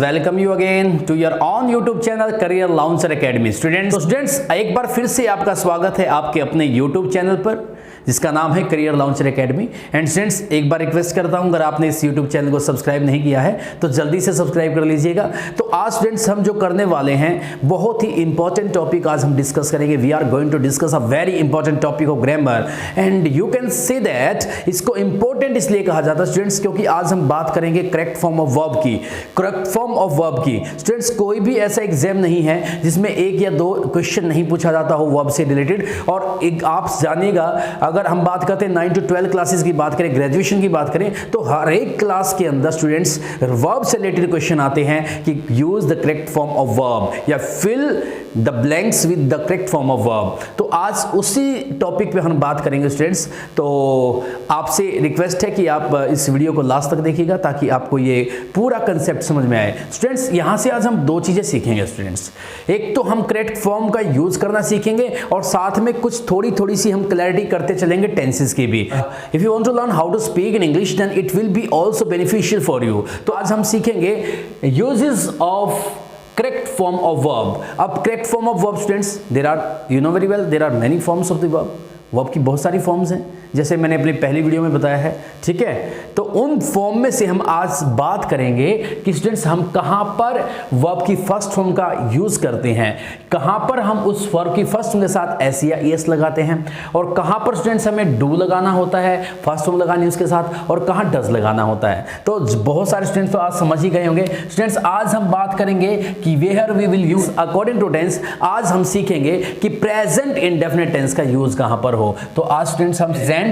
Welcome you again to your own YouTube channel career launcher academy. Students एक बार फिर से आपका स्वागत है आपके अपने यूट्यूब चैनल पर जिसका नाम है career launcher academy. And students एक बार रिक्वेस्ट करता हूं, अगर आपने इस यूट्यूब चैनल को सब्सक्राइब नहीं किया है तो जल्दी से सब्सक्राइब कर लीजिएगा। तो आज स्टूडेंट्स हम जो करने वाले हैं बहुत ही इंपॉर्टेंट टॉपिक आज हम डिस्कस करेंगे। We are going to discuss a very important topic of grammar and you can say that इसको इंपॉर्टेंट इसलिए कहा जाता है स्टूडेंट्स क्योंकि आज हम बात करेंगे करेक्ट फॉर्म ऑफ वर्ब की। करेक्ट फॉर्म ऑफ वर्ब की स्टूडेंट्स कोई भी ऐसा एग्जाम नहीं है जिसमें एक या दो क्वेश्चन नहीं पूछा जाता हो वर्ब से रिलेटेड। और एक आप जानिएगा, अगर हम बात करते हैं 9 to 12 क्लासेस की बात करें, ग्रेजुएशन की बात करें, तो हर एक क्लास के अंदर स्टूडेंट्स वर्ब से रिलेटेड क्वेश्चन आते हैं कि use the correct form of verb या fill the blanks with the correct form of verb. तो आज उसी टॉपिक पे हम बात करेंगे स्टूडेंट्स। तो आपसे रिक्वेस्ट है कि आप इस वीडियो को लास्ट तक देखिएगा ताकि आपको ये पूरा कंसेप्ट समझ में आए। स्टूडेंट्स यहां से आज हम दो चीजें सीखेंगे स्टूडेंट्स। एक तो हम करेक्ट फॉर्म का यूज करना सीखेंगे और साथ में कुछ थोड़ी सी हम क्लैरिटी करते चलेंगे टेंसेस की भी। If you want to learn how to speak in English then it will be also beneficial for you. तो आज हम सीखेंगे uses of correct form of verb। अब correct form of verb students there are, you know very well, there are many forms of the verb की बहुत सारी forms हैं जैसे मैंने अपनी पहली वीडियो में बताया है, ठीक है। तो उन फॉर्म में से हम आज बात करेंगे कि स्टूडेंट्स हम कहां पर वर्ब की फर्स्ट फॉर्म का यूज करते हैं, कहां पर हम उस वर्ब की फर्स्ट फॉर्म के साथ एस या एस लगाते हैं और कहां पर स्टूडेंट्स हमें डू लगाना होता है फर्स्ट फॉर्म लगानी उसके साथ और कहां डज लगाना होता है। तो बहुत सारे स्टूडेंट्स तो आज समझ ही गए होंगे। स्टूडेंट्स आज हम बात करेंगे कि where we will use according to tense. आज हम सीखेंगे कि प्रेजेंट इंडेफिनिट टेंस का यूज कहां पर हो। तो आज स्टूडेंट्स हम present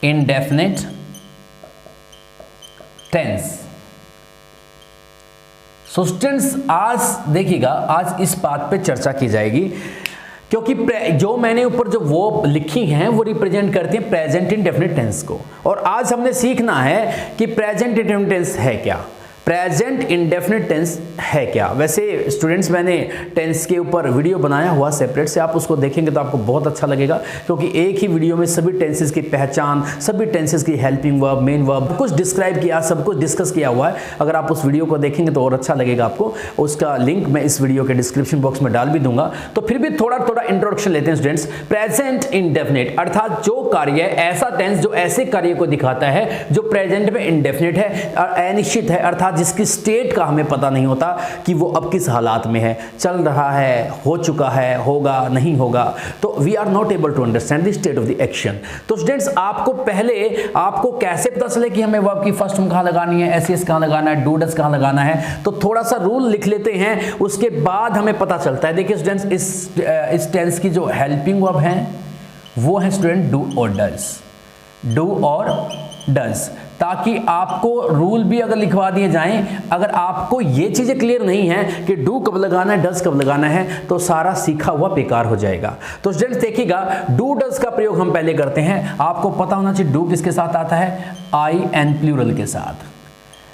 indefinite tense. So students आज देखिएगा, आज इस बात पे चर्चा की जाएगी क्योंकि जो मैंने ऊपर जो वो लिखी हैं वो रिप्रेजेंट करती हैं प्रेजेंट इंडेफिनिट टेंस को। और आज हमने सीखना है कि प्रेजेंट इंडेफिनिट टेंस है क्या, प्रेजेंट इंडेफिनिट टेंस है क्या। वैसे स्टूडेंट्स मैंने टेंस के ऊपर वीडियो बनाया हुआ सेपरेट से, आप उसको देखेंगे तो आपको बहुत अच्छा लगेगा क्योंकि एक ही वीडियो में सभी टेंसेस की पहचान, सभी टेंसेस की हेल्पिंग वर्ब, मेन वर्ब कुछ डिस्क्राइब किया, सब कुछ डिस्कस किया हुआ है। अगर आप उस वीडियो को देखेंगे तो और अच्छा लगेगा आपको। उसका लिंक मैं इस वीडियो के डिस्क्रिप्शन बॉक्स में डाल भी दूंगा। तो फिर भी थोड़ा इंट्रोडक्शन लेते हैं स्टूडेंट्स। प्रेजेंट इंडेफिनिट अर्थात जो कार्य, ऐसा टेंस जो ऐसे कार्य को दिखाता है जो प्रेजेंट में इंडेफिनिट है और अनिश्चित है, अर्थात जिसकी स्टेट का हमें पता नहीं होता कि वो अब किस हालात में है, चल रहा है, हो चुका है, होगा, नहीं होगा। तो we are not able to understand the state of the action. तो स्टूडेंट्स आपको कैसे पता चले कि हमें वर्ब की फर्स्ट फॉर्म कहां लगानी है, एस कहां लगाना है, डू डज कहां लगाना है। तो थोड़ा सा रूल लिख लेते हैं, उसके बाद हमें पता चलता है। देखिए स्टूडेंट्स इस टेंस की जो हेल्पिंग वर्ब है वो है स्टूडेंट डू और डज, डू और डज। ताकि आपको रूल भी अगर लिखवा दिए जाएं, अगर आपको ये चीजें क्लियर नहीं है कि डू कब लगाना है, डज कब लगाना है, तो सारा सीखा हुआ बेकार हो जाएगा। तो स्टूडेंट्स देखिएगा, डू डज का प्रयोग हम पहले करते हैं। आपको पता होना चाहिए डू किसके साथ आता है, आई एन प्लूरल के साथ।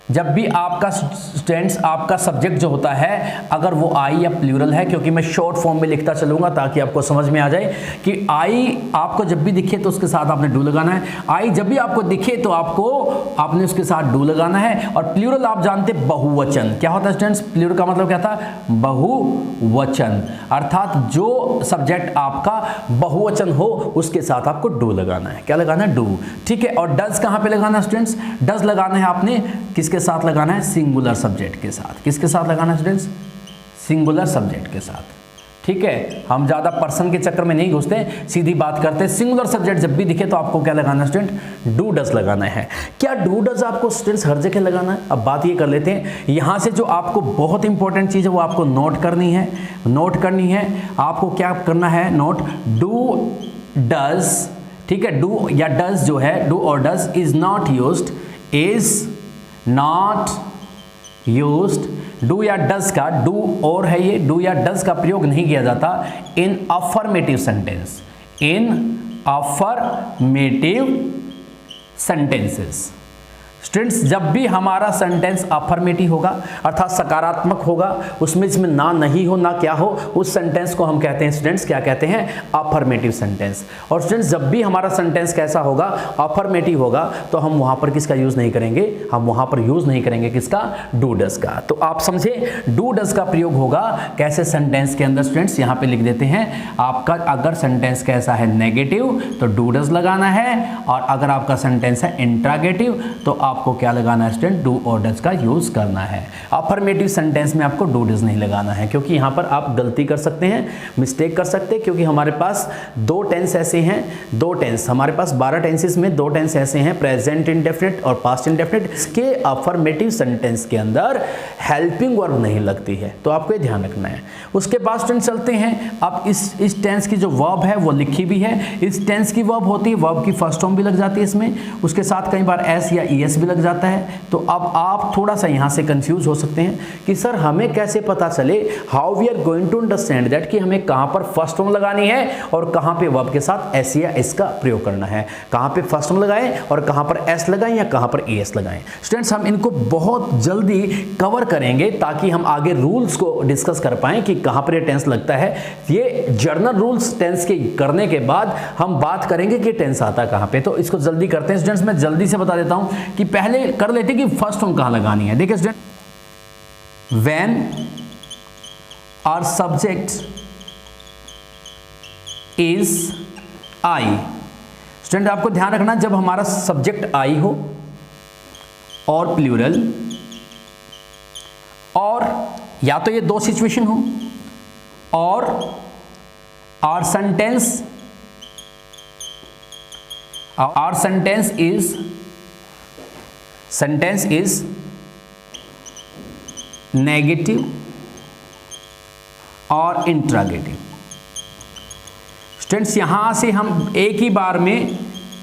जब भी आपका स्टूडेंट्स आपका सब्जेक्ट जो होता है अगर वो आई या प्लूरल है, क्योंकि मैं शॉर्ट फॉर्म में लिखता चलूंगा ताकि आपको समझ में आ जाए कि आई आपको जब भी दिखे तो उसके साथ आपने डू लगाना है। आई जब भी आपको दिखे तो आपने उसके साथ डू लगाना है। और प्लूरल आप जानते बहुवचन क्या होता है स्टूडेंट्स, प्लूरल का मतलब क्या था, बहुवचन, अर्थात जो सब्जेक्ट आपका बहुवचन हो उसके साथ आपको डू लगाना है। क्या लगाना है, डू, ठीक है। और डज कहां पे लगाना है स्टूडेंट्स, डज लगाना है आपने किसके साथ लगाना है, सिंगुलर सब्जेक्ट के साथ। किसके साथ लगाना है स्टूडेंट्स, सिंगुलर सब्जेक्ट के साथ, ठीक है। हम ज्यादा पर्सन के चक्कर में नहीं घुसते, सीधी बात करते हैं। सिंगुलर सब्जेक्ट जब भी दिखे तो आपको क्या लगाना है स्टूडेंट, डू डज लगाना है। क्या डू डज आपको स्टूडेंट्स हर जगह लगाना है? अब बात ये कर लेते हैं, यहां से जो आपको बहुत इंपॉर्टेंट चीज है वो आपको नोट करनी है, आपको क्या करना है, नोट डू डज, ठीक है। डू या डज जो है, डू और does is not used, do या डज का, डू और है ये, डू या डज का प्रयोग नहीं किया जाता इन अफर्मेटिव सेंटेंस, इन अफर्मेटिव सेंटेंसेस। स्टूडेंट्स जब भी हमारा सेंटेंस अफर्मेटिव होगा अर्थात सकारात्मक होगा, उसमें इसमें ना नहीं हो ना क्या हो, उस सेंटेंस को हम कहते हैं स्टूडेंट्स, क्या कहते हैं, अफर्मेटिव सेंटेंस। और स्टूडेंट्स जब भी हमारा सेंटेंस कैसा होगा, अफर्मेटिव होगा, तो हम वहां पर किसका यूज नहीं करेंगे, हम वहां पर यूज नहीं करेंगे किसका, डू डज का। तो आप समझे डू डज का प्रयोग होगा कैसे सेंटेंस के अंदर स्टूडेंट्स, यहां पे लिख देते हैं आपका अगर सेंटेंस कैसा है नेगेटिव तो डू डज लगाना है, और अगर आपका सेंटेंस है इंट्रागेटिव तो आपको क्या लगाना है स्टूडेंट, डू और डज का यूज करना है। अफर्मेटिव सेंटेंस में आपको डू डज नहीं लगाना है, क्योंकि यहां पर आप गलती कर सकते हैं, मिस्टेक कर सकते हैं, क्योंकि हमारे पास दो टेंस ऐसे हैं, दो टेंस हमारे पास 12 टेंसेस में दो टेंस ऐसे हैं, प्रेजेंट इंडेफिनिट और पास्ट इंडेफिनिट। इसके अफर्मेटिव सेंटेंस के अंदर हेल्पिंग वर्ब नहीं लगती है, तो आपको ये ध्यान रखना है। उसके बाद स्टूडेंट चलते हैं, अब इस टेंस की जो वर्ब है वो लिखी भी है, इस टेंस की वर्ब होती है, वर्ब की फर्स्ट फॉर्म भी लग जाती है इसमें, उसके साथ कई बार एस या ईएस भी लग जाता है। तो अब आप थोड़ा सा यहां से कंफ्यूज हो सकते हैं कि सर हमें कैसे पता चले, how we are going to understand that, कि हमें कहां पर फर्स्ट फॉर्म लगानी है और कहां पे वर्ब के साथ एस या एस का प्रयोग करना है, कहां पे फर्स्ट फॉर्म लगाएं और कहां पर एस लगाएं या कहां पर ईएस लगाएं। स्टूडेंट्स हम इनको बहुत जल्दी कवर करेंगे ताकि हम आगे रूल्स को डिस्कस कर पाएं कि कहां पर ये टेंस लगता है। ये जर्नल रूल्स टेंस के करने के बाद हम बात करेंगे कि टेंस आता है कहां पे, तो इसको जल्दी करते हैं स्टूडेंट्स। मैं जल्दी से बता देता हूं कि पहले कर लेते कि फर्स्ट फॉर्म कहां लगानी है। देखिए student, when our subject is I, student आपको ध्यान रखना जब हमारा सब्जेक्ट आई हो और प्लूरल, और या तो ये दो सिचुएशन हो, और आवर सेंटेंस इज नेगेटिव और इंट्रागेटिव। स्टूडेंट्स यहां से हम एक ही बार में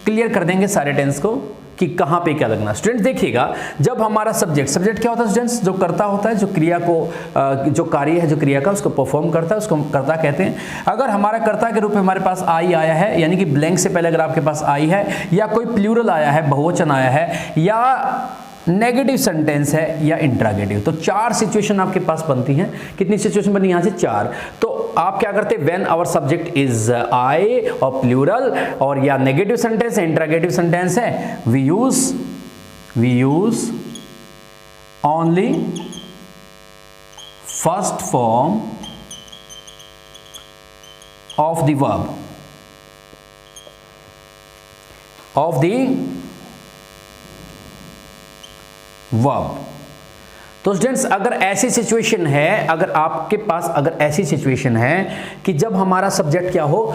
क्लियर कर देंगे सारे टेंस को कि कहां पे क्या लगना। स्टूडेंट्स देखिएगा, जब हमारा सब्जेक्ट क्या होता है स्टूडेंट्स, जो करता होता है, जो क्रिया को जो कार्य है जो क्रिया का उसको परफॉर्म करता है, उसको कर्ता कहते हैं। अगर हमारा कर्ता के रूप में हमारे पास आई आया है, यानी कि ब्लैंक से पहले अगर आपके पास आई है, या कोई प्लूरल आया है, बहुवचन आया है, या नेगेटिव सेंटेंस है, या इंट्रागेटिव, तो चार सिचुएशन आपके पास बनती हैं। कितनी सिचुएशन बनी यहां से, चार। तो आप क्या करते हैं, when our subject is I और प्लूरल, और या नेगेटिव सेंटेंस है, इंट्रागेटिव सेंटेंस है, we use only first form of the verb. तो स्टूडेंट्स अगर ऐसी सिचुएशन है, अगर आपके पास अगर ऐसी सिचुएशन है कि जब हमारा सब्जेक्ट क्या हो,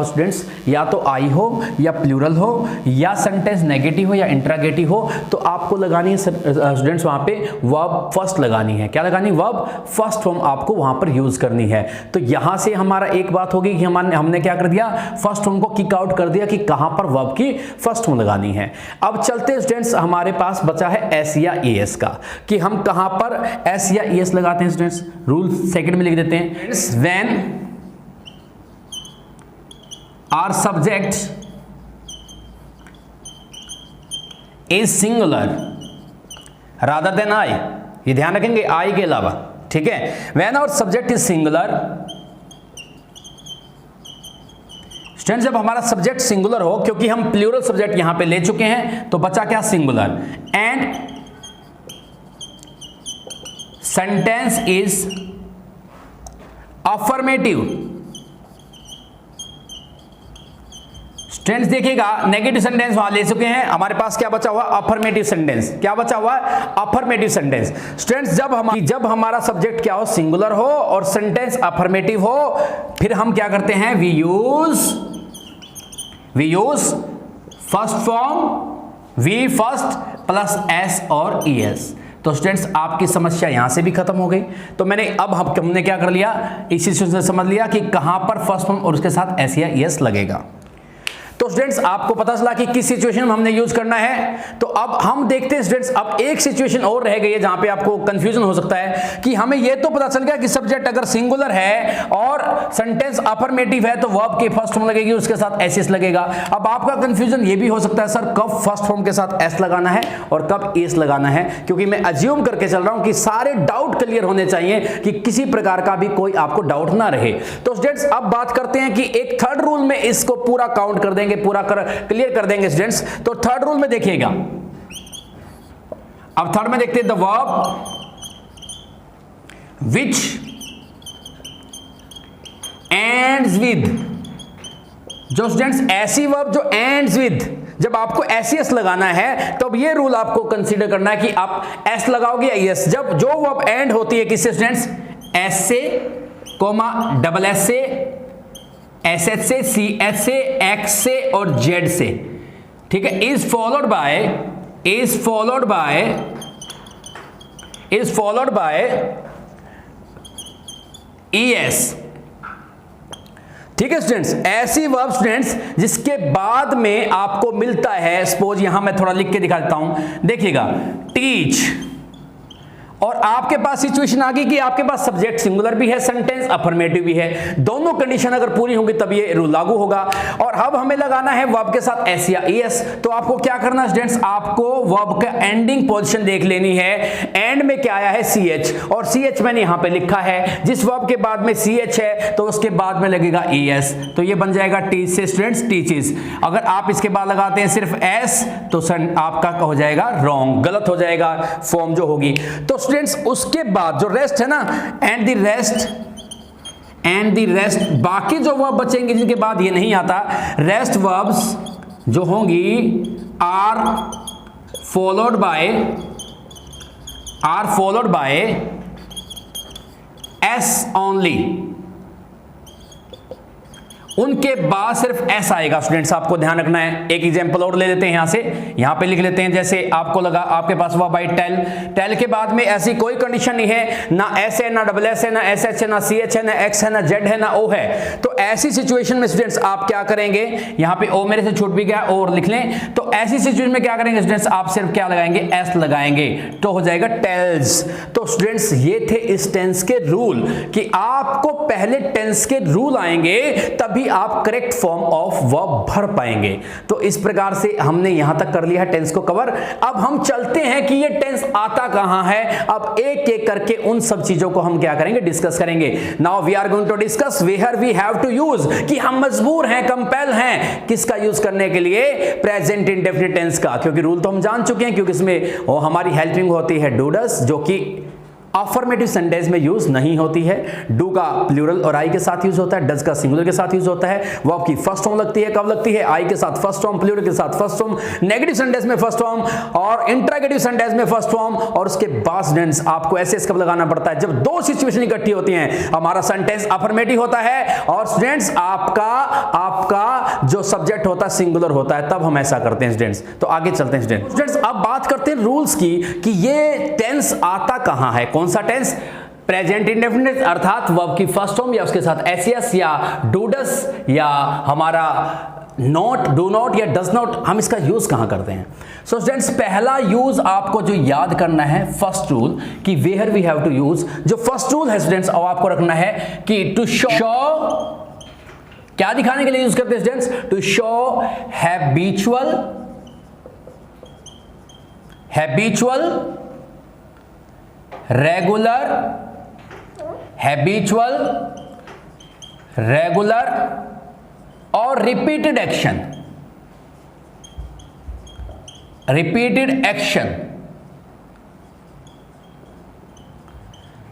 स्टूडेंट्स, या तो आई हो, या प्लूरल हो, या सेंटेंस नेगेटिव हो, या इंट्रागेटिव हो, तो आपको लगानी है स्टूडेंट्स वहां पे वर्ब फर्स्ट लगानी है। क्या लगानी, वर्ब फर्स्ट फॉर्म आपको वहां पर यूज करनी है। तो यहां से हमारा एक बात होगी कि हमने क्या कर दिया, फर्स्ट फॉर्म को किक आउट कर दिया कि कहां पर वर्ब की फर्स्ट फॉर्म लगानी है। अब चलते स्टूडेंट्स, हमारे पास बचा है एस या ईएस का, कि हम कहां पर एस या ईएस लगाते हैं स्टूडेंट्स। रूल सेकंड में लिख देते हैं, when our subject is singular rather than I, ये ध्यान रखेंगे आई के अलावा, ठीक है। When our subject is singular, students जब हमारा सब्जेक्ट सिंगुलर हो, क्योंकि हम प्लूरल सब्जेक्ट यहां पे ले चुके हैं, तो बचा क्या, singular, and sentence is affirmative. Students देखिएगा, नेगेटिव सेंटेंस वहां ले चुके हैं, हमारे पास क्या बचा हुआ, अफर्मेटिव सेंटेंस। क्या बचा हुआ, अफर्मेटिव सेंटेंस। स्टूडेंट्स जब हमारा सब्जेक्ट क्या हो, सिंगुलर हो और सेंटेंस अफर्मेटिव हो, फिर हम क्या करते हैं, we use first form, we first plus S और ईएस। तो स्टूडेंट्स आपकी समस्या यहां से भी खत्म हो गई। तो हमने क्या कर लिया, इसी से समझ लिया कि कहां पर फर्स्ट फॉर्म और उसके साथ एस या ईएस लगेगा। तो स्टूडेंट्स आपको पता चला कि किस सिचुएशन में हमने यूज करना है। तो अब हम देखते हैं स्टूडेंट्स, अब एक सिचुएशन और रह गई है जहां पे आपको कंफ्यूजन हो सकता है कि हमें यह तो पता चल गया कि सब्जेक्ट अगर सिंगुलर है और सेंटेंस अफर्मेटिव है तो वर्ब के फर्स्ट फॉर्म लगेगी, उसके साथ एस लगेगा। अब आपका कंफ्यूजन ये भी हो सकता है, सर कब फर्स्ट फॉर्म के साथ एस लगाना है और कब एस लगाना है, क्योंकि मैं अज्यूम करके चल रहा हूं कि सारे डाउट क्लियर होने चाहिए कि किसी प्रकार का भी कोई आपको डाउट ना रहे। तो स्टूडेंट्स अब बात करते हैं कि एक थर्ड रूल में इसको पूरा काउंट कर देंगे, पूरा क्लियर कर देंगे स्टूडेंट्स। तो थर्ड रूल में देखिएगा, अब थर्ड में देखते हैं the verb which ends with, जो स्टूडेंट्स ऐसी वर्ब जो एंड्स विद, जब आपको एस लगाना है तब ये रूल आपको कंसीडर करना है कि आप एस लगाओगे या एस। जब जो वर्ब एंड होती है किससे स्टूडेंट्स, एस से, कोमा डबल एस से, एस एच से, सी एच से, एक्स से और जेड से, ठीक है, is followed by E S, ठीक है स्टूडेंट्स। ऐसी वर्ब स्टूडेंट्स जिसके बाद में आपको मिलता है, सपोज यहां मैं थोड़ा लिख के दिखा देता हूं, देखिएगा, टीच, और आपके पास सिचुएशन आ गई कि आपके पास सब्जेक्ट सिंगुलर भी है, सेंटेंस अफर्मेटिव भी है, दोनों कंडीशन अगर पूरी होंगी तब ये रूल लागू होगा। और अब हमें लगाना है वर्ब के साथ एस या एस। तो आपको क्या करना है स्टूडेंट्स, आपको वर्ब का एंडिंग पोजीशन देख लेनी है। एंड में क्या आया है, सी एच, और सी एच मैंने यहां पे लिखा है, जिस वर्ब के बाद में सी एच है तो उसके बाद में लगेगा ई एस, तो ये बन जाएगा टीच से स्टूडेंट्स टीचेस। अगर आप इसके बाद लगाते हैं सिर्फ एस तो आपका हो जाएगा रॉन्ग, गलत हो जाएगा फॉर्म जो होगी। तो स्टूडेंट्स उसके बाद जो रेस्ट है ना, एंड द रेस्ट, बाकी जो वर्ब बचेंगे जिनके बाद ये नहीं आता, रेस्ट वर्ब्स जो होंगी are followed by S only, उनके बाद सिर्फ एस आएगा स्टूडेंट्स, आपको ध्यान रखना है। एक एग्जांपल और ले लेते हैं, यहां से यहां पे लिख लेते हैं, जैसे आपको लगा आपके पास हुआ बाई टेल के बाद में ऐसी कोई कंडीशन नहीं है, ना एस है, ना डबल एस है, ना एस एच है, ना सी एच है, ना एक्स है, ना जेड है, ना ओ है। तो ऐसी सिचुएशन में स्टूडेंट्स आप क्या करेंगे, यहां पे ओ मेरे से छूट भी गया, और लिख लें। तो ऐसी सिचुएशन में क्या करेंगे स्टूडेंट्स, आप सिर्फ क्या लगाएंगे, एस लगाएंगे, तो हो जाएगा टेल्स। तो स्टूडेंट्स ये थे इस टेंस के रूल कि आपको पहले टेंस के रूल आएंगे तभी आप करेक्ट फॉर्म ऑफ वर्ब भर पाएंगे। तो इस प्रकार से हमने यहां तक कर लिया है टेंस को कवर। अब हम चलते हैं कि ये टेंस आता कहां है। अब एक एक करके उन सब चीजों को हम क्या करेंगे, डिस्कस करेंगे। Now we are going to discuss where we have to use, कि हम मजबूर हैं, कंपेल हैं किसका यूज करने के लिए, प्रेजेंट इंडेफिनिट टेंस का, क्योंकि रूल तो हम जान चुके हैं, क्योंकि इसमें वो हमारी हेल्पिंग होती है डू डस, जो कि अफर्मेटिव सेंटेंस में यूज नहीं होती है। डू का प्लूरल और आई के साथ यूज होता है, डज का सिंगुलर के साथ यूज होता है। वर्ब की फर्स्ट फॉर्म लगती है, कब लगती है, आई के साथ फर्स्ट फॉर्म, प्लूरल के साथ फर्स्ट फॉर्म, नेगेटिव सेंटेंस में फर्स्ट फॉर्म और इंट्रोगेटिव सेंटेंस में फर्स्ट फॉर्म। और उसके बाद स्टूडेंट्स आपको एस कब लगाना पड़ता है, जब दो सिचुएशन इकट्ठी होती हैं। हमारा सेंटेंस अफर्मेटिव होता है और स्टूडेंट्स आपका जो सब्जेक्ट होता है सिंगुलर होता है, तब हम ऐसा करते हैं स्टूडेंट्स। तो आगे चलते हैं स्टूडेंट्स। अब बात करते हैं रूल्स की कि ये टेंस आता कहां है, कौन सा टेंस, प्रेजेंट इंडेफिनिट, अर्थात वर्ब की फर्स्ट फॉर्म या उसके साथ एस या डू डस या हमारा नॉट, डू नॉट या डज नॉट, हम इसका यूज कहां करते हैं। सो स्टूडेंट्स पहला यूज आपको जो याद करना है, फर्स्ट रूल कि where we have to use, जो फर्स्ट रूल है स्टूडेंट्स अब आपको रखना है कि टू शो, क्या दिखाने के लिए यूज करते हैं students, to show habitual regular और रिपीटेड एक्शन।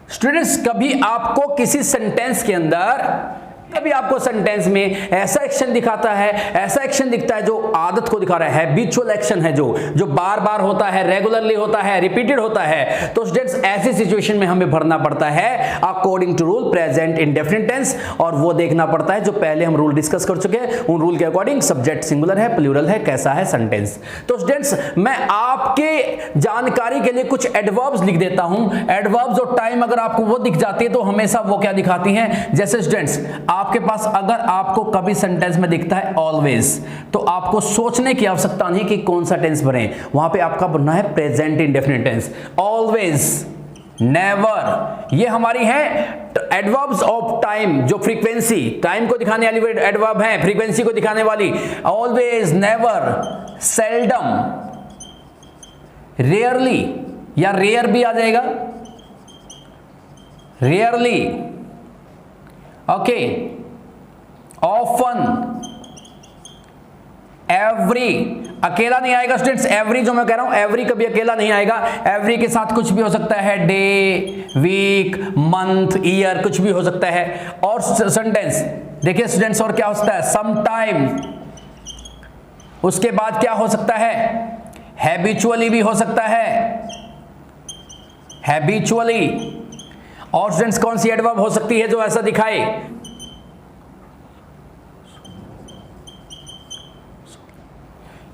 स्टूडेंट्स कभी आपको किसी सेंटेंस के अंदर, कभी आपको सेंटेंस में ऐसा एक्शन दिखाता है, ऐसा एक्शन दिखता है जो आदत को दिखा रहा है, हैबिचुअल एक्शन है, जो बार बार होता है, रेगुलरली होता है, रिपीटेड होता है। तो स्टूडेंट्स ऐसी सिचुएशन में हमें भरना पड़ता है according to rule present indefinite tense, और वो देखना पड़ता है जो पहले हम रूल डिस्कस कर चुके हैं। उन रूल के अकॉर्डिंग सब्जेक्ट सिंगुलर है, प्लूरल है, कैसा है सेंटेंस। तो स्टूडेंट्स मैं आपके जानकारी के लिए कुछ एडवर्ब्स लिख देता हूं। एडवर्ब्स और टाइम अगर आपको वो दिख जाती है तो हमेशा वो क्या दिखाती हैं, जैसे स्टूडेंट्स आपके पास अगर आपको कभी सेंटेंस में दिखता है ऑलवेज, तो आपको सोचने की आवश्यकता नहीं कि कौन सा टेंस भरें, वहां पे आपका बनना है present indefinite tense. Always, never, ये हमारी है एडवर्ब्स ऑफ टाइम, जो फ्रीक्वेंसी, टाइम को दिखाने वाली एडवर्ब है, फ्रीक्वेंसी को दिखाने वाली। ऑलवेज, नेवर, सेल्डम, रेयरली, या रेयर भी आ जाएगा, रेयरली, ओके, ऑफन, एवरी, अकेला नहीं आएगा स्टूडेंट्स, एवरी जो मैं कह रहा हूं एवरी कभी अकेला नहीं आएगा, एवरी के साथ कुछ भी हो सकता है, डे, वीक, मंथ, ईयर, कुछ भी हो सकता है। और सेंटेंस देखिए स्टूडेंट्स, और क्या हो सकता है, सम टाइम, उसके बाद क्या हो सकता है, हैबिचुअली भी हो सकता है, हैबिचुअली। और स्टूडेंट्स कौन सी एडवर्ब हो सकती है जो ऐसा दिखाए,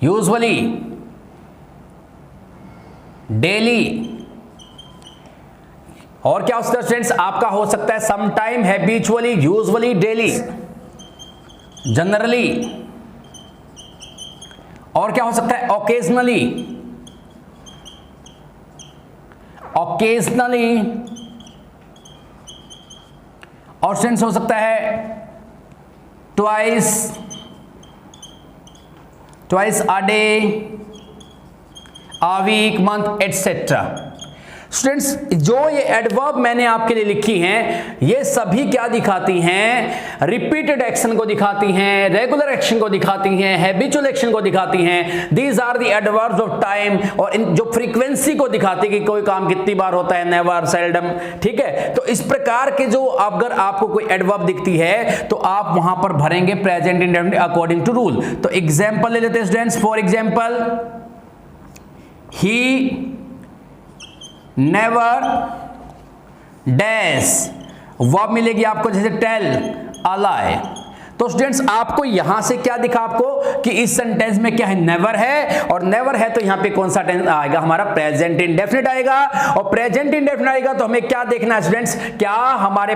यूजुअली, डेली। और क्या हो सकता है स्टूडेंट्स, आपका हो सकता है some time, habitually, usually, daily, generally. और क्या हो सकता है, ओकेजनली, ओकेजनली। और स्टूडेंट्स हो सकता है twice, twice a day, a week, month, etcetera. Students जो ये एडवर्ब मैंने आपके लिए लिखी हैं, ये सभी क्या दिखाती हैं, रिपीटेड एक्शन को दिखाती हैं, रेगुलर एक्शन को दिखाती हैं, हैबिचुअल एक्शन को दिखाती हैं। These are the adverbs of time. और इन जो फ्रीक्वेंसी को दिखाती है कि कोई काम कितनी बार होता है, नेवर, सेल्डम, ठीक है। तो इस प्रकार के जो अगर आपको कोई एडवर्ब दिखती है तो आप वहां पर भरेंगे present indefinite according to rule. तो एग्जांपल ले लेते हैं students, for example he never dash, verb मिलेगी आपको जैसे टेल, अ लाई। तो स्टूडेंट्स आपको यहां से क्या दिखा आपको कि इस सेंटेंस में क्या है, नेवर है, और नेवर है तो यहां पे कौन सा टेंस आएगा, हमारा प्रेजेंट इंडेफिनिट आएगा। और प्रेजेंट इंडेफिनिट आएगा तो हमें क्या देखना है स्टूडेंट्स, क्या हमारे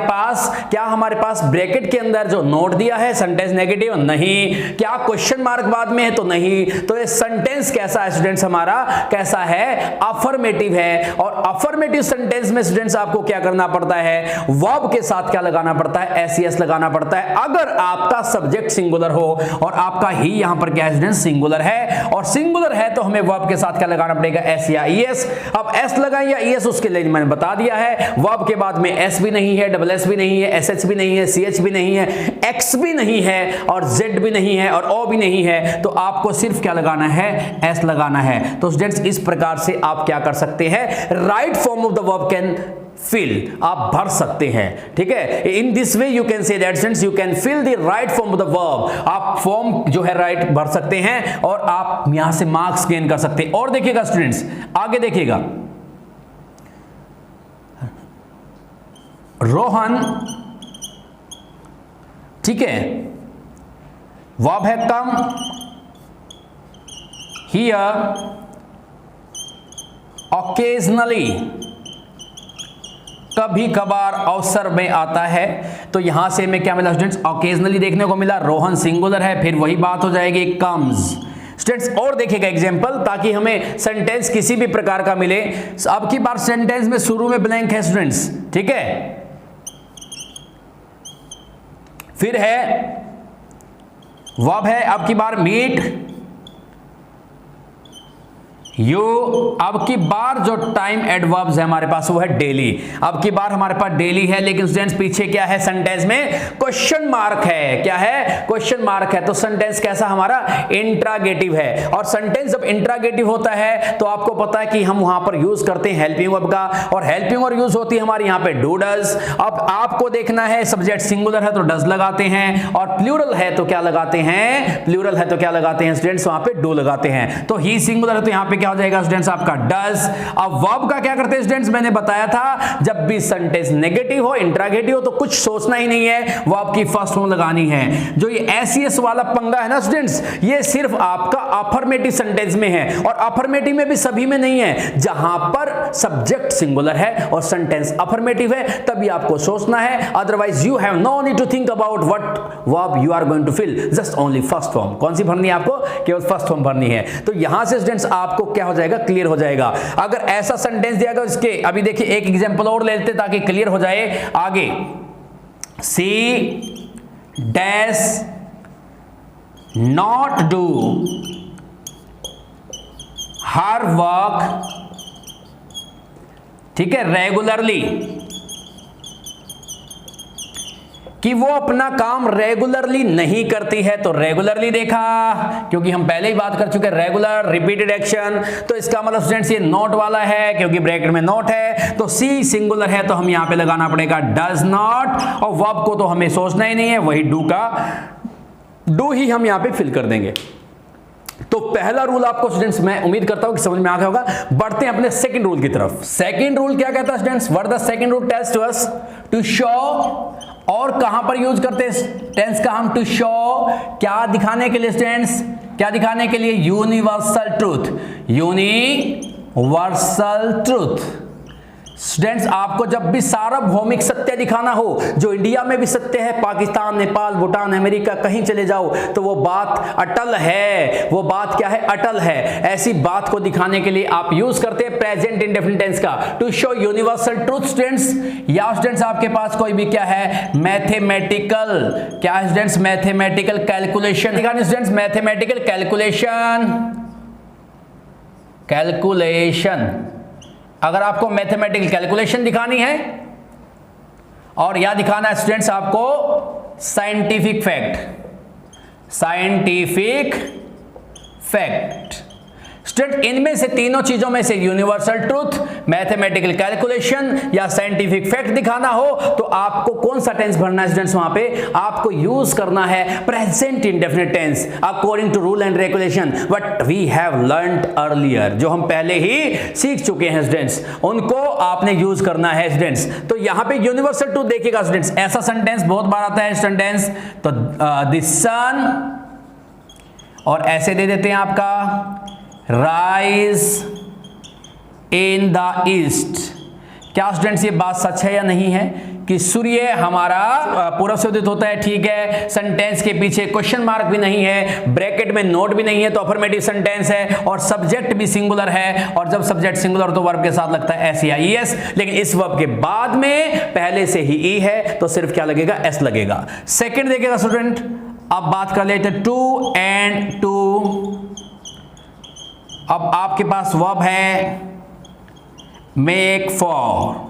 पास ब्रैकेट के अंदर जो नोट दिया है सेंटेंस नेगेटिव, नहीं, क्या क्वेश्चन मार्क बाद में है तो नहीं। तो ये सेंटेंस कैसा है स्टूडेंट्स, हमारा कैसा है, अफर्मेटिव है। और अफर्मेटिव सेंटेंस में स्टूडेंट्स आपको क्या करना पड़ता है, वर्ब के साथ क्या लगाना पड़ता है, एस लगाना पड़ता है। अगर आपका सब्जेक्ट सिंगुलर हो, और आपका ही यहां पर क्या है स्टूडेंट, सिंगुलर है, और सिंगुलर है तो हमें वर्ब के साथ क्या लगाना पड़ेगा, एस या ईएस। अब एस लगाएं या ईएस उसके लिए मैंने बता दिया है। वर्ब के बाद में एस भी नहीं है, डबल एस भी नहीं है, एस एच भी नहीं है, सी एच भी नहीं है, एक्स भी नहीं है, और जेड भी नहीं है, और ओ भी नहीं है। तो आपको सिर्फ क्या लगाना है, एस लगाना है। तो स्टूडेंट्स इस प्रकार से आप क्या कर सकते हैं, right form of the verb can fill, आप भर सकते हैं, ठीक है। In this way you can say that students you can fill the right form of the verb. आप फॉर्म जो है राइट भर सकते हैं, और आप यहां से मार्क्स गेन कर सकते हैं। और देखिएगा स्टूडेंट्स, आगे देखिएगा, रोहन, ठीक है, वर्ब है कम, हियर, ऑकेजनली, कभी कभार, अवसर में आता है। तो यहां से हमें क्या मिला स्टूडेंट्स, ऑकेजनली देखने को मिला, रोहन सिंगुलर है, फिर वही बात हो जाएगी कम्स। स्टूडेंट्स और देखिएगा एग्जांपल, ताकि हमें सेंटेंस किसी भी प्रकार का मिले। अब की बार सेंटेंस में शुरू में ब्लैंक है स्टूडेंट्स, ठीक है। फिर है वर्ब है अब की बार मीट, यू। अब की बार जो टाइम एडवर्ब्स है हमारे पास वो है डेली। अब की बार हमारे पास डेली है, लेकिन स्टूडेंट्स पीछे क्या है, सेंटेंस में क्वेश्चन मार्क है। क्या है, क्वेश्चन मार्क है। तो सेंटेंस कैसा हमारा, इंट्रागेटिव है। और सेंटेंस जब इंट्रागेटिव होता है तो आपको पता है कि हम वहां पर यूज करते हैं हेल्पिंग वर्ब का, और हेल्पिंग वर्ब यूज होती है हमारी यहां पे डू डज। अब आपको देखना है सब्जेक्ट सिंगुलर है तो डज लगाते हैं, और प्लूरल है तो क्या लगाते हैं, प्लूरल है तो क्या लगाते हैं स्टूडेंट्स, वहां पे डू लगाते हैं। तो ही सिंगुलर है तो यहां पे क्या हो जाएगा स्टूडेंट्स आपका डज। अब वर्ब का क्या करते हैं स्टूडेंट्स, मैंने बताया था जब भी सेंटेंस नेगेटिव हो, इंट्रागेटिव हो, तो कुछ सोचना ही नहीं है, वर्ब की फर्स्ट फॉर्म लगानी है। जो ये एसईएस वाला पंगा है ना स्टूडेंट्स, ये सिर्फ आपका अफर्मेटिव सेंटेंस में है, और अफर्मेटिव में भी सभी में नहीं है। जहां पर सब्जेक्ट सिंगुलर है और सेंटेंस अफर्मेटिव है तभी आपको सोचना है, otherwise you have no need to think about what verb you are going to fill, just only first form. कौन सी भरनी है आपको, केवल फर्स्ट फॉर्म भरनी है। तो यहां से स्टूडेंट्स आपको क्या हो जाएगा, क्लियर हो जाएगा। अगर ऐसा सेंटेंस दिया गया इसके, अभी देखिए एक एग्जांपल और ले लेते ताकि क्लियर हो जाए आगे। She dash not do her work, ठीक है, रेगुलरली, कि वो अपना काम रेगुलरली नहीं करती है। तो रेगुलरली देखा, क्योंकि हम पहले ही बात कर चुके हैं रेगुलर रिपीटेड एक्शन, तो इसका मतलब स्टूडेंट्स ये नॉट वाला है क्योंकि ब्रैकेट में नॉट है। तो सी सिंगुलर है तो हम यहां पे लगाना पड़ेगा डज नॉट, और वर्ब को तो हमें सोचना ही नहीं है, वही डू का डू ही हम यहां पे फिल कर देंगे। तो पहला रूल आपको स्टूडेंट्स मैं उम्मीद करता हूं कि समझ में आ गया होगा। बढ़ते हैं अपने सेकंड रूल की तरफ। सेकंड रूल क्या कहता है students, what the second rule tells to us, to show, और कहां पर यूज करते हैं टेंस का हम, टू शो, क्या दिखाने के लिए स्टूडेंट्स, क्या दिखाने के लिए, universal truth, universal truth. Students आपको जब भी सार्वभौमिक सत्य दिखाना हो, जो इंडिया में भी सत्य है, पाकिस्तान, नेपाल, भूटान, अमेरिका, कहीं चले जाओ तो वो बात अटल है, वो बात क्या है, अटल है। ऐसी बात को दिखाने के लिए आप यूज करते हैं प्रेजेंट इंडेफिनिट टेंस का, to show universal truth students. या स्टूडेंट्स आपके पास कोई भी क्या है, मैथमेटिकल, क्या है स्टूडेंट्स, मैथमेटिकल कैलकुलेशन दिखाने स्टूडेंट्स, मैथमेटिकल कैलकुलेशन, कैलकुलेशन। अगर आपको मैथमेटिकल कैलकुलेशन दिखानी है, और या दिखाना है स्टूडेंट्स आपको scientific fact, scientific fact. Student इनमें से तीनों चीजों में से यूनिवर्सल ट्रूथ, मैथमेटिकल कैलकुलेशन या साइंटिफिक फैक्ट दिखाना हो तो आपको कौन सा टेंस भरना है स्टूडेंट्स, वहां पे आपको यूज करना है present indefinite tense according to rule and regulation what we have learned earlier, जो हम पहले ही सीख चुके हैं स्टूडेंट्स, उनको आपने यूज करना है स्टूडेंट्स। तो यहां पे यूनिवर्सल ट्रूथ देखिएगा स्टूडेंट्स, ऐसा सेंटेंस बहुत बार आता है सेंटेंस, तो द सन, और ऐसे दे देते हैं आपका राइज इन द ईस्ट। क्या स्टूडेंट्स ये बात सच है या नहीं है कि सूर्य हमारा पूर्व से उदित होता है, ठीक है, सेंटेंस के पीछे क्वेश्चन मार्क भी नहीं है, ब्रैकेट में नोट भी नहीं है, तो अफर्मेटिव सेंटेंस है, और सब्जेक्ट भी सिंगुलर है, और जब सब्जेक्ट सिंगुलर तो वर्ब के साथ लगता है एस या ईएस, लेकिन इस वर्ब के बाद में पहले से ही ई है तो सिर्फ क्या लगेगा, एस लगेगा। सेकंड देखिएगा स्टूडेंट, अब बात कर लेते हैं टू एंड टू। अब आपके पास वर्ब है make four,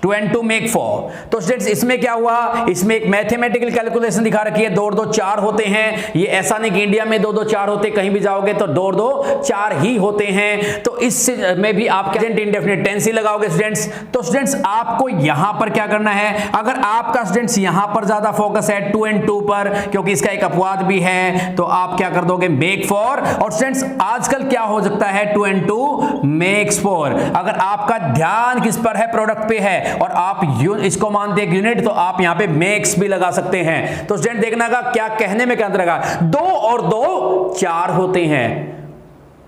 two and two make four. तो स्टूडेंट्स इसमें क्या हुआ, इसमें एक मैथमेटिकल कैलकुलेशन दिखा रखी है, 2 और 2 4 होते हैं। ये ऐसा नहीं कि इंडिया में 2 2 4 होते, कहीं भी जाओगे तो 2 और 2 4 ही होते हैं। तो इस में भी आप प्रेजेंट इंडेफिनिट टेंस ही लगाओगे स्टूडेंट्स। तो स्टूडेंट्स आपको यहां पर क्या करना है, अगर आपका स्टूडेंट्स यहां पर ज्यादा फोकस है टू एंड टू पर, क्योंकि इसका एक अपवाद भी है, तो आप क्या कर दोगे, मेक फॉर। और स्टूडेंट्स आजकल क्या हो सकता है, two and two makes four. अगर आपका ध्यान किस पर है, प्रोडक्ट पे है, और आप इसको मानते हैं यूनिट, तो आप यहां पे मेक्स भी लगा सकते हैं। तो स्टूडेंट देखना का क्या कहने में क्या अंतर लगा, 2 और 2 4 होते हैं।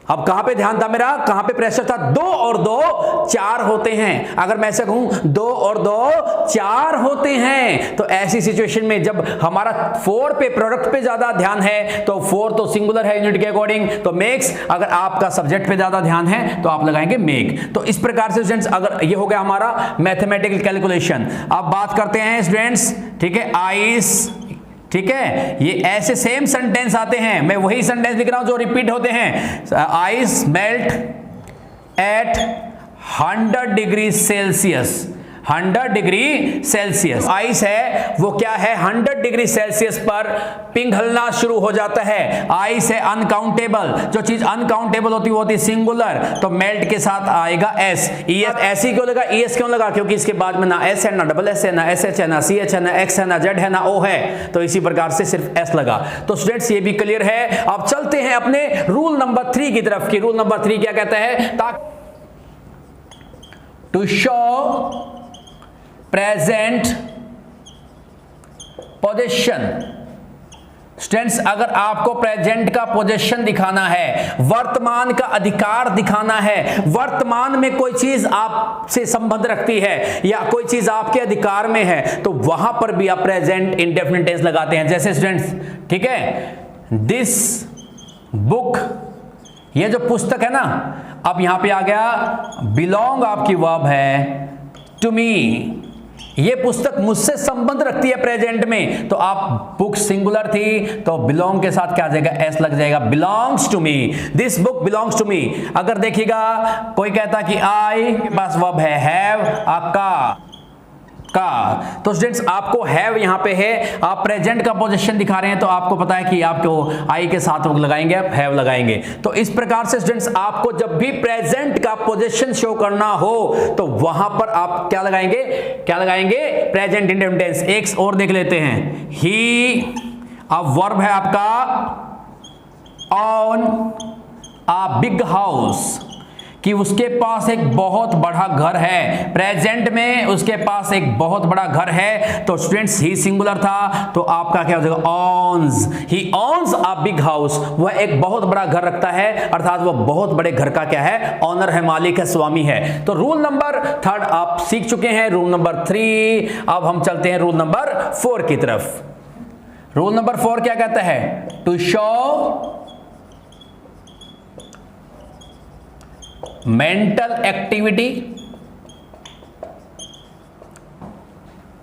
अब कहां पे ध्यान था मेरा, कहां पे प्रेशर था, 2 और 2 4 होते हैं। अगर मैं ऐसे कहूं 2 और 2 4 होते हैं, तो ऐसी सिचुएशन में जब हमारा 4 पे, प्रोडक्ट पे ज्यादा ध्यान है, तो 4 तो सिंगुलर है यूनिट के अकॉर्डिंग, तो मेक्स। अगर आपका सब्जेक्ट पे ज्यादा ध्यान है तो आप लगाएंगे मेक। तो इस प्रकार से स्टूडेंट्स, अगर ये हो गया हमारा मैथमेटिकल कैलकुलेशन। अब बात करते हैं स्टूडेंट्स, ठीक है, आइस, ठीक है, ये ऐसे सेम सेंटेंस आते हैं, मैं वही सेंटेंस लिख रहा हूं जो रिपीट होते हैं। Ice melt eight 100 degree Celsius, 100 degree Celsius. Ice है वो क्या है, 100 डिग्री सेल्सियस पर पिघलना शुरू हो जाता है। आइस है अनकाउंटेबल, जो चीज अनकाउंटेबल होती है वो होती है सिंगुलर, तो मेल्ट के साथ आएगा एस। ऐसी क्यों लगा, एस क्यों लगा, क्योंकि इसके बाद में ना एस है, ना डबल एस है, ना एस एच है, ना सी एच है, ना एक्स है, ना जेड है, ना ओ है, तो इसी प्रकार से सिर्फ एस लगा। तो स्टूडेंट्स ये भी क्लियर है। अब चलते हैं अपने रूल नंबर 3 की तरफ की। रूल नंबर 3 क्या कहता है, to show present position. Students अगर आपको प्रेजेंट का पोजीशन दिखाना है, वर्तमान का अधिकार दिखाना है, वर्तमान में कोई चीज आपसे संबंध रखती है या कोई चीज आपके अधिकार में है, तो वहां पर भी आप प्रेजेंट इंडेफिनिट टेंस लगाते हैं। जैसे स्टूडेंट्स, ठीक है, दिस बुक, ये जो पुस्तक है ना, अब यहां पे आ गया बिलोंग आपकी वर्ब है टू मी, ये पुस्तक मुझसे संबंध रखती है प्रेजेंट में, तो आप बुक सिंगुलर थी तो बिलोंग के साथ क्या आ जाएगा, एस लग जाएगा, belongs to me, this book belongs to me. अगर देखिएगा कोई कहता कि आई के पास वर्ब है हैव, का, तो स्टूडेंट्स आपको हैव यहां पे है, आप प्रेजेंट का पोजीशन दिखा रहे हैं, तो आपको पता है कि आपको आई के साथ लगाएंगे, आप हैव लगाएंगे। तो इस प्रकार से स्टूडेंट्स आपको जब भी प्रेजेंट का पोजीशन शो करना हो तो वहां पर आप क्या लगाएंगे, प्रेजेंट इंडेफिनिट टेंस। एक और देख लेते हैं, ही, अब वर्ब है आपका ऑन अ बिग हाउस, कि उसके पास एक बहुत बड़ा घर है, प्रेजेंट में उसके पास एक बहुत बड़ा घर है, तो स्टूडेंट्स ही सिंगुलर था तो आपका क्या हो जाएगा, ऑन्स, ही ऑन्स अ बिग हाउस, वह एक बहुत बड़ा घर रखता है, अर्थात वह बहुत बड़े घर का क्या है, ऑनर है, मालिक है, स्वामी है। तो रूल नंबर 3 आप सीख चुके हैं, रूल नंबर 3। अब हम चलते हैं रूल नंबर 4 की तरफ। रूल नंबर 4 क्या कहता है, to show mental activity,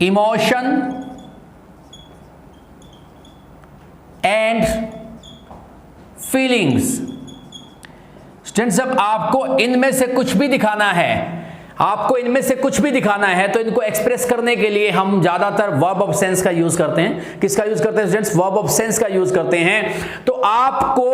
emotion and feelings. Students जब आपको इनमें से कुछ भी दिखाना है, तो इनको एक्सप्रेस करने के लिए हम ज्यादातर वर्ब ऑफ सेंस का यूज करते हैं। किसका यूज करते हैं स्टूडेंट्स, वर्ब ऑफ सेंस का यूज करते हैं। तो आपको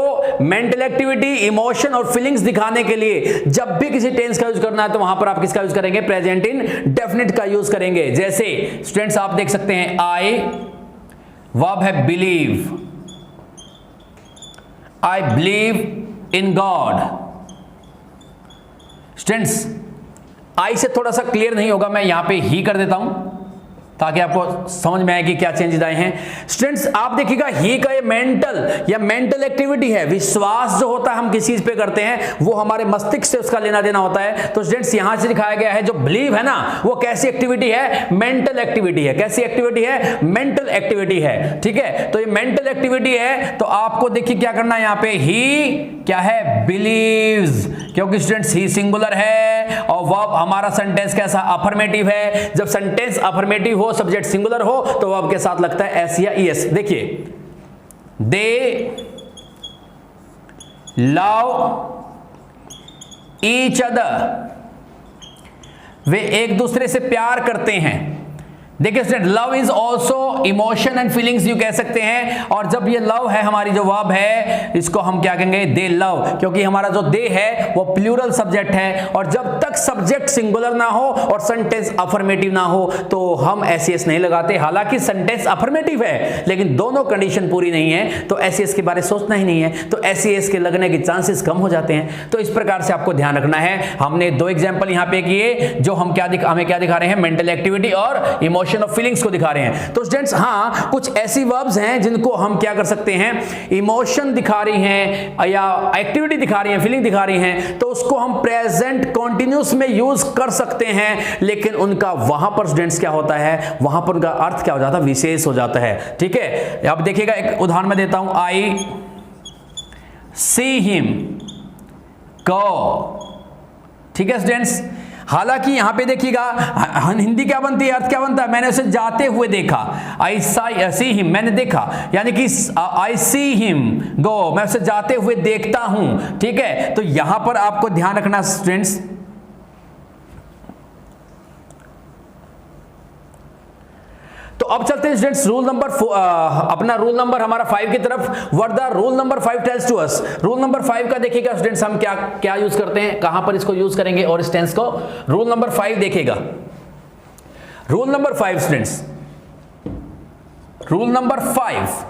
मेंटल एक्टिविटी, इमोशन और फीलिंग्स दिखाने के लिए जब भी किसी टेंस का यूज करना है तो वहां पर आप किसका यूज करेंगे, प्रेजेंट इंडेफिनिट का यूज करेंगे। जैसे स्टूडेंट्स आप देख सकते हैं, आई, वर्ब है believe, I believe in God. Students I से थोड़ा सा क्लियर नहीं होगा, मैं यहां पे ही कर देता हूं ताकि आपको समझ में आए कि क्या चेंजेस आए हैं। स्टूडेंट्स आप देखिएगा, ही का ये मेंटल एक्टिविटी है, विश्वास जो होता है हम किसी चीज पे करते हैं वो हमारे मस्तिष्क से उसका लेना देना होता है। तो स्टूडेंट्स यहां से दिखाया गया है जो बिलीव है ना, वो कैसी एक्टिविटी है, मेंटल एक्टिविटी है। कैसी एक्टिविटी है, मेंटल एक्टिविटी है, ठीक है। तो ये मेंटल एक्टिविटी है, तो आपको देखिए क्या करना है, यहां पे ही क्या है, बिलीव्स, क्योंकि स्टूडेंट्स ही सिंगुलर है और वर्ब हमारा सेंटेंस कैसा, अफर्मेटिव है। जब सेंटेंस अफर्मेटिव हो, सब्जेक्ट सिंगुलर हो, तो वर्ब के साथ लगता है एस या ईएस। देखिए, दे लव ईच अदर, वे एक दूसरे से प्यार करते हैं। देखिए student, love is also emotion and feelings you कह सकते हैं। और जब ये लव है, हमारी जो वर्ब है, इसको हम क्या कहेंगे, दे लव, क्योंकि हमारा जो दे है वो प्लूरल सब्जेक्ट है। और जब तक सब्जेक्ट सिंगुलर ना हो और सेंटेंस अफर्मेटिव ना हो तो हम एस नहीं लगाते। हालांकि सेंटेंस अफर्मेटिव है लेकिन दोनों कंडीशन पूरी नहीं है तो एस के बारे में सोचना ही नहीं है, तो एस के लगने के चांसेस कम हो जाते हैं। तो इस प्रकार से आपको ध्यान रखना है। हमने 2 एग्जाम्पल यहाँ पे किए जो हमें क्या दिखा रहे हैं, मेंटल एक्टिविटी और इमोशन ऑफ फीलिंग्स को दिखा रहे हैं। तो स्टूडेंट्स हाँ, कुछ ऐसी वर्ब्स हैं जिनको हम क्या कर सकते हैं, इमोशन दिखा रही हैं या एक्टिविटी दिखा रही हैं, फीलिंग दिखा रही हैं, तो उसको हम प्रेजेंट कंटीन्यूअस में यूज कर सकते हैं। लेकिन उनका वहां पर स्टूडेंट्स क्या होता है, वहां पर उनका अर्थ क्या हो जाता है, विशेष हो जाता है। ठीक है, अब देखिएगा एक उदाहरण मैं देता हूं, आई सी हिम गो। ठीक है स्टूडेंट्स, हालांकि यहां पे देखिएगा हिंदी क्या बनती है, अर्थ क्या बनता है, मैंने उसे जाते हुए देखा, आई सी हिम, मैंने देखा, यानी कि आई सी हिम गो, मैं उसे जाते हुए देखता हूं। ठीक है, तो यहां पर आपको ध्यान रखना स्टूडेंट्स, तो अब चलते हैं स्टूडेंट्स रूल नंबर अपना रूल नंबर हमारा 5 की तरफ। What the rule number 5 tells to us. Rule number 5 का देखिएगा स्टूडेंट्स, हम क्या क्या यूज करते हैं, कहां पर इसको यूज करेंगे और इस टेंस को। रूल नंबर 5 देखिएगा, rule number 5 students, rule number 5,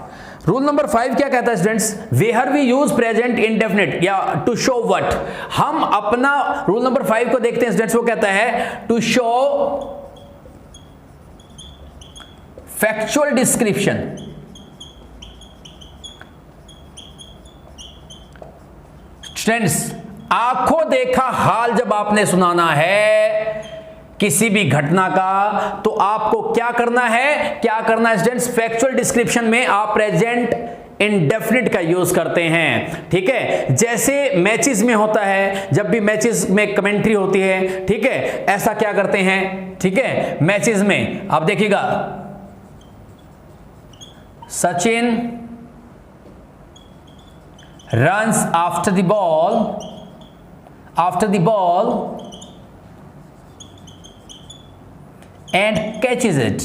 rule number 5 क्या कहता है students, where we use present indefinite या टू शो व्हाट। हम अपना रूल नंबर 5 को देखते हैं स्टूडेंट्स, वो कहता है to show factual description, students आंखों देखा हाल जब आपने सुनाना है किसी भी घटना का, तो आपको क्या करना है, क्या करना है स्टूडेंट्स, फैक्चुअल डिस्क्रिप्शन में आप प्रेजेंट इंडेफिनिट का यूज करते हैं। ठीक है, जैसे मैचेस में होता है, जब भी मैचेस में कमेंट्री होती है, ठीक है, ऐसा क्या करते हैं, ठीक है, मैचेस में आप देखिएगा Sachin runs after the ball and catches it।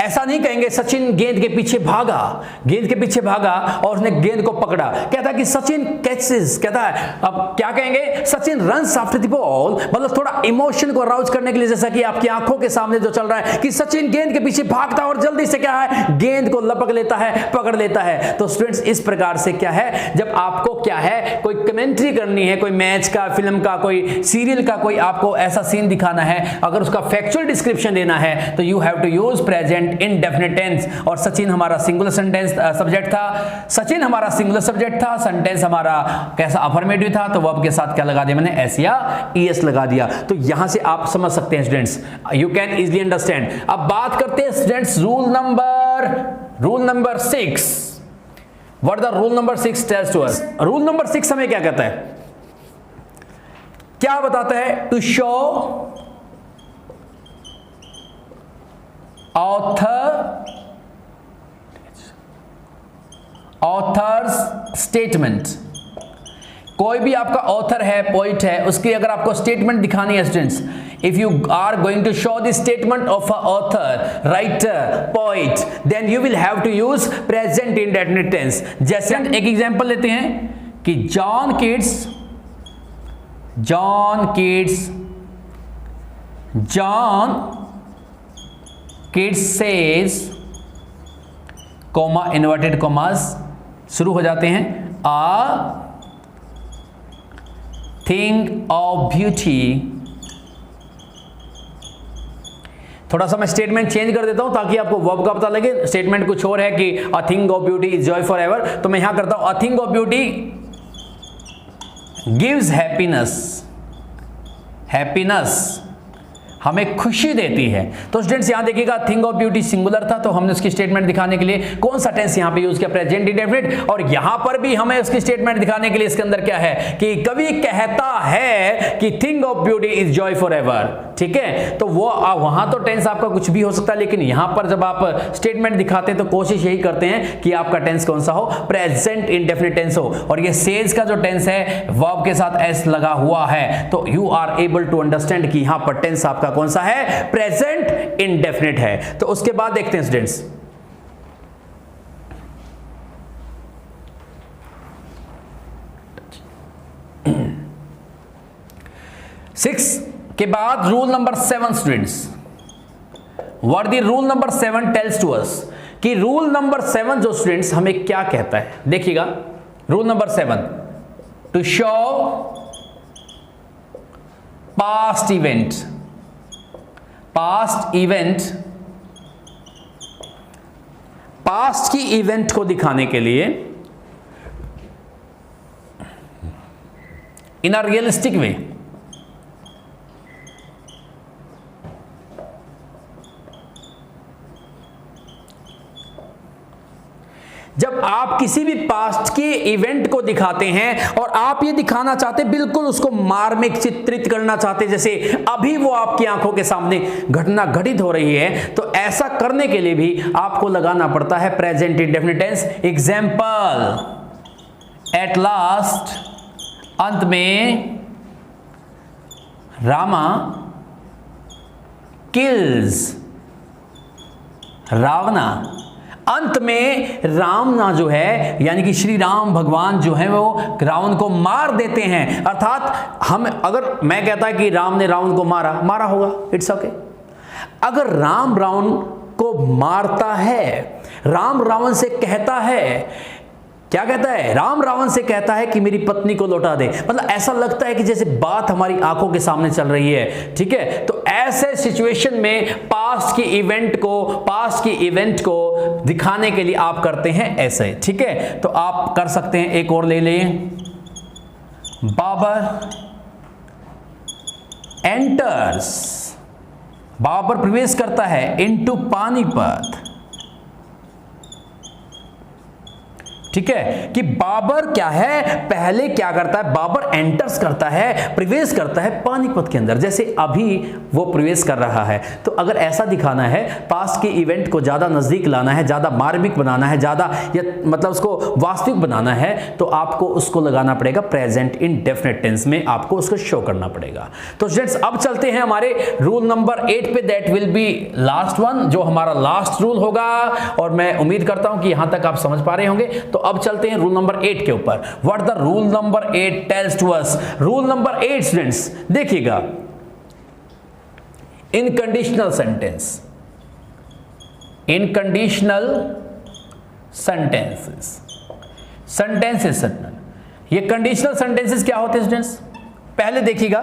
ऐसा नहीं कहेंगे सचिन गेंद के पीछे भागा, गेंद के पीछे भागा और उसने गेंद को पकड़ा, कहता है कि सचिन कैचेस, कहता है, अब क्या कहेंगे, Sachin runs after the ball, मतलब थोड़ा इमोशन को अराउज करने के लिए, जैसा कि आपकी आंखों के सामने जो चल रहा है कि सचिन गेंद के पीछे भागता है और जल्दी से क्या है, गेंद को लपक लेता है, पकड़ लेता है। तो स्टूडेंट्स इस प्रकार से क्या है, जब आपको क्या है कोई कमेंट्री करनी है, कोई मैच का, फिल्म का, कोई सीरियल का, कोई आपको ऐसा सीन दिखाना है, अगर उसका फैक्चुअल डिस्क्रिप्शन देना है तो you have to use present indefinite tense. और सचिन हमारा सिंगुलर सेंटेंस सब्जेक्ट था, सचिन हमारा सिंगुलर सब्जेक्ट था, सेंटेंस हमारा कैसा अफर्मेटिव था, तो वर्ब के साथ क्या लगा दिया मैंने, एस या ईएस लगा दिया। तो यहां से आप समझ सकते हैं students, you can easily understand. अब बात करते हैं students rule number 6। What the rule number 6 tells to us. Rule number 6 हमें क्या कहता है, क्या बताता है, टू शो ऑथर्स स्टेटमेंट। कोई भी आपका ऑथर है, पोइट है, उसकी अगर आपको स्टेटमेंट दिखानी है students, if you are going to show the statement of a author, writer, poet, then you will have to use present indefinite tense. जैसे एक एग्जांपल लेते हैं कि John Keats says, comma inverted commas शुरू हो जाते हैं, अ थिंग ऑफ ब्यूटी। थोड़ा सा मैं स्टेटमेंट चेंज कर देता हूं ताकि आपको वर्ब का पता लगे। स्टेटमेंट कुछ और है कि a thing of beauty is Joy for ever, तो मैं यहां करता हूं a thing of beauty gives happiness, हमें खुशी देती है। तो स्टूडेंट्स यहां देखिएगा थिंग ऑफ ब्यूटी सिंगुलर था, तो हमने उसकी स्टेटमेंट दिखाने के लिए कौन सा टेंस यहां पे यूज किया, प्रेजेंट इंडेफिनिट। और यहां पर भी हमें उसकी स्टेटमेंट दिखाने के लिए इसके अंदर क्या है कि कवि कहता है कि thing of beauty is Joy for ever. ठीक है, तो वो वहां तो टेंस आपका कुछ भी हो सकता है, लेकिन यहां पर जब आप स्टेटमेंट दिखाते हैं तो कोशिश यही करते हैं कि आपका टेंस कौन सा हो, प्रेजेंट इंडेफिनिट टेंस हो। और ये सेज का जो टेंस है वर्ब के साथ एस लगा हुआ है, तो you are able to understand कि यहां पर टेंस आपका कौन सा है, प्रेजेंट इंडेफिनिट है। तो उसके बाद देखते हैं स्टूडेंट्स, सिक्स के बाद rule number 7 students. What the rule number 7 tells to us, कि रूल नंबर 7 जो स्टूडेंट्स हमें क्या कहता है, देखिएगा rule number 7, to show past event, past की इवेंट को दिखाने के लिए इन अ रियलिस्टिक वे। जब आप किसी भी पास्ट के इवेंट को दिखाते हैं और आप ये दिखाना चाहते, बिल्कुल उसको मार्मिक चित्रित करना चाहते, जैसे अभी वो आपकी आंखों के सामने घटना घटित हो रही है, तो ऐसा करने के लिए भी आपको लगाना पड़ता है present indefinite tense. Example, at last, अंत में रामा किल्स रावणा। अंत में रावणा जो है यानी कि श्री राम भगवान जो है वो रावण को मार देते हैं। अर्थात हम अगर मैं कहता कि राम ने रावण को मारा होगा, इट्स ओके। अगर राम रावण को मारता है, राम रावण से कहता है, क्या कहता है, राम रावण से कहता है कि मेरी पत्नी को लौटा दे, मतलब ऐसा लगता है कि जैसे बात हमारी आंखों के सामने चल रही है, ठीक है। तो ऐसे सिचुएशन में पास्ट की इवेंट को दिखाने के लिए आप करते हैं ऐसे, ठीक है। तो आप कर सकते हैं, एक और ले लें, बाबर एंटर्स, बाबर प्रवेश करता है इनटू पानीपत, ठीक है। कि बाबर क्या है, पहले क्या करता है, बाबर एंटर्स करता है, प्रवेश करता है पानीपत के अंदर, जैसे अभी वो प्रवेश कर रहा है। तो अगर ऐसा दिखाना है, पास्ट के इवेंट को ज्यादा नजदीक लाना है, ज्यादा मार्मिक बनाना है, ज्यादा या मतलब उसको वास्तविक बनाना है, तो आपको उसको लगाना पड़ेगा प्रेजेंट इंडेफिनिट टेंस में, आपको उसको शो करना पड़ेगा। तो स्टूडेंट्स अब चलते हैं हमारे रूल नंबर 8 पे, that will be last one, जो हमारा लास्ट रूल होगा, और मैं उम्मीद करता हूं कि यहां तक आप समझ पा रहे होंगे। तो अब चलते हैं रूल नंबर 8 के ऊपर। What the rule number 8 tells to us. Rule number 8 students देखिएगा, इन कंडीशनल सेंटेंसेस ये कंडीशनल सेंटेंसेस क्या होते हैं स्टूडेंट्स, पहले देखिएगा,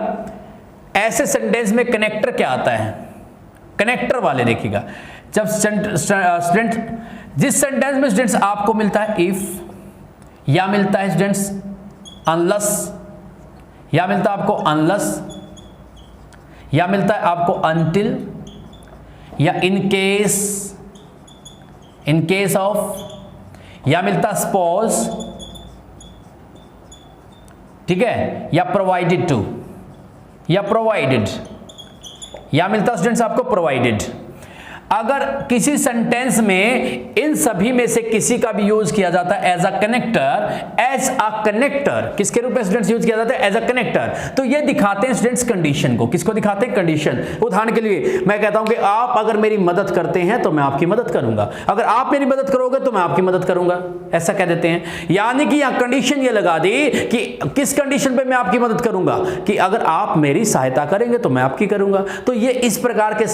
ऐसे सेंटेंस में कनेक्टर क्या आता है, कनेक्टर वाले देखिएगा। जब स्टूडेंट जिस सेंटेंस में स्टूडेंट्स आपको मिलता है इफ, या मिलता है स्टूडेंट्स अनलस, या मिलता है आपको अनलस, या मिलता है आपको अनटिल, या इन केस ऑफ, या मिलता है सपोज, ठीक है, या प्रोवाइडेड टू, या प्रोवाइडेड, या मिलता है स्टूडेंट्स आपको प्रोवाइडेड। अगर किसी सेंटेंस में इन सभी में से किसी का भी यूज किया जाता है एज अ कनेक्टर, किसके रूप में स्टूडेंट्स यूज किया जाता है, एज अ कनेक्टर, तो ये दिखाते हैं स्टूडेंट्स कंडीशन को। किसको दिखाते हैं, कंडीशन। उदाहरण के लिए मैं कहता हूं कि आप अगर मेरी मदद करते हैं तो मैं आपकी मदद करूंगा, अगर आप मेरी मदद करोगे तो मैं आपकी मदद करूंगा, ऐसा कह देते हैं। यानी कि यहां कंडीशन ये लगा दी कि किस कंडीशन पे मैं आपकी मदद करूंगा, कि अगर आप मेरी सहायता करेंगे तो मैं आपकी करूंगा। तो ये इस प्रकार के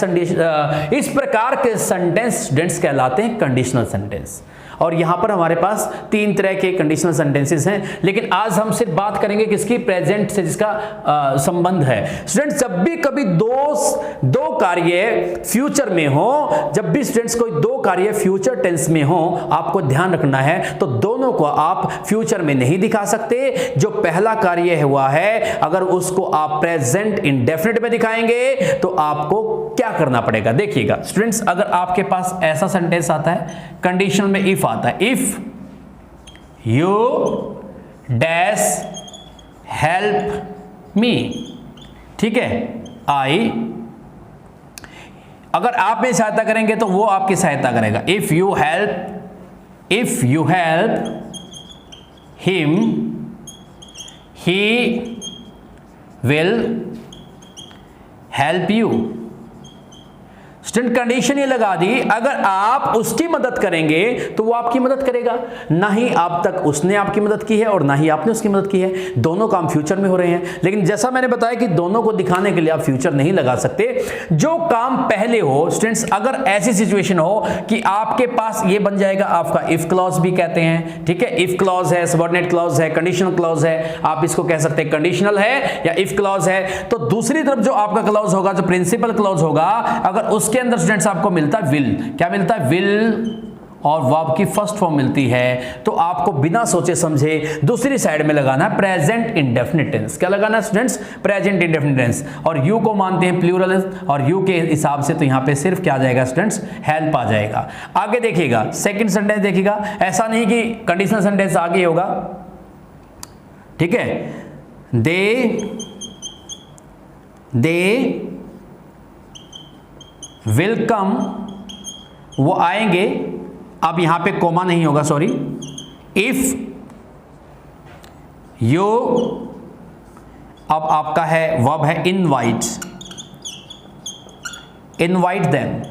सेंटेंस स्टूडेंट्स कहलाते हैं कंडीशनल सेंटेंस। और यहां पर हमारे पास 3 तरह के कंडीशनल सेंटेंसेस हैं, लेकिन आज हम सिर्फ बात करेंगे किसकी, प्रेजेंट से जिसका संबंध है। स्टूडेंट्स जब भी कभी दो कार्य फ्यूचर में हो, जब भी स्टूडेंट्स कोई 2 कार्य फ्यूचर टेंस में हो, आपको ध्यान रखना है, तो दोनों को आप फ्यूचर में नहीं दिखा सकते। जो पहला कार्य हुआ है, अगर उसको आप प्रेजेंट इंडेफिनिट में दिखाएंगे तो आपको क्या करना पड़ेगा, देखिएगा स्टूडेंट्स। अगर आपके पास ऐसा सेंटेंस आता है, कंडीशनल में इफ आता है, if you dash help me, ठीक है, आई, अगर आप मेरी सहायता करेंगे तो वो आपकी सहायता करेगा। If you help him, he will help you. Student condition ये लगा दी, अगर आप उसकी मदद करेंगे तो वो आपकी मदद करेगा। ना ही अब तक उसने आपकी मदद की है और ना ही आपने उसकी मदद की है, दोनों काम फ्यूचर में हो रहे हैं। लेकिन जैसा मैंने बताया कि दोनों को दिखाने के लिए आप फ्यूचर नहीं लगा सकते। जो काम पहले हो स्टूडेंट्स, अगर ऐसी सिचुएशन हो कि आपके पास ये बन जाएगा, आपका इफ क्लॉज भी कहते हैं, ठीक है, इफ क्लॉज है, सबऑर्डिनेट क्लॉज है, कंडीशनल क्लॉज है, आप इसको कह सकते हैं कंडीशनल है या इफ क्लॉज है। तो दूसरी तरफ जो आपका क्लॉज होगा, जो प्रिंसिपल क्लॉज होगा, अगर उसके अंदर स्टूडेंट्स आपको मिलता है विल, क्या मिलता है, विल, और वर्ब की फर्स्ट फॉर्म मिलती है, तो आपको बिना सोचे समझे दूसरी साइड में लगाना है प्रेजेंट इंडेफिनिट टेंस। क्या लगाना है स्टूडेंट्स, प्रेजेंट इंडेफिनिट टेंस। और यू को मानते हैं प्लूरल, और यू के हिसाब से तो यहां पे सिर्फ क्या आ जाएगा स्टूडेंट्स, हेल्प आ जाएगा। आगे देखिएगा, सेकंड सेंटेंस देखिएगा, ऐसा नहीं कि कंडीशनल सेंटेंस आगे होगा, ठीक है, दे विल कम, वो आएंगे, अब यहां पे कोमा नहीं होगा, सॉरी, इफ यू, अब आपका है वर्ब है इनवाइट, इनवाइट देम।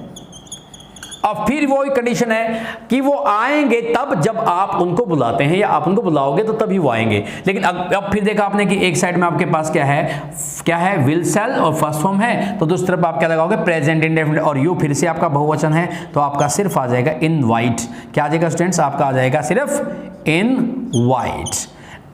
अब फिर वो कंडीशन है कि वो आएंगे तब जब आप उनको बुलाते हैं, या आप उनको बुलाओगे तो तभी वो आएंगे। लेकिन अब फिर देखा आपने कि एक साइड में आपके पास क्या है विल सेल और फर्स्ट फॉर्म है, तो दूसरी तरफ आप क्या लगाओगे प्रेजेंट इंडेफिनिट, और यू फिर से आपका बहुवचन है, तो आपका सिर्फ आ जाएगा इनवाइट। क्या आ जाएगा स्टूडेंट्स? आपका आ जाएगा सिर्फ इनवाइट।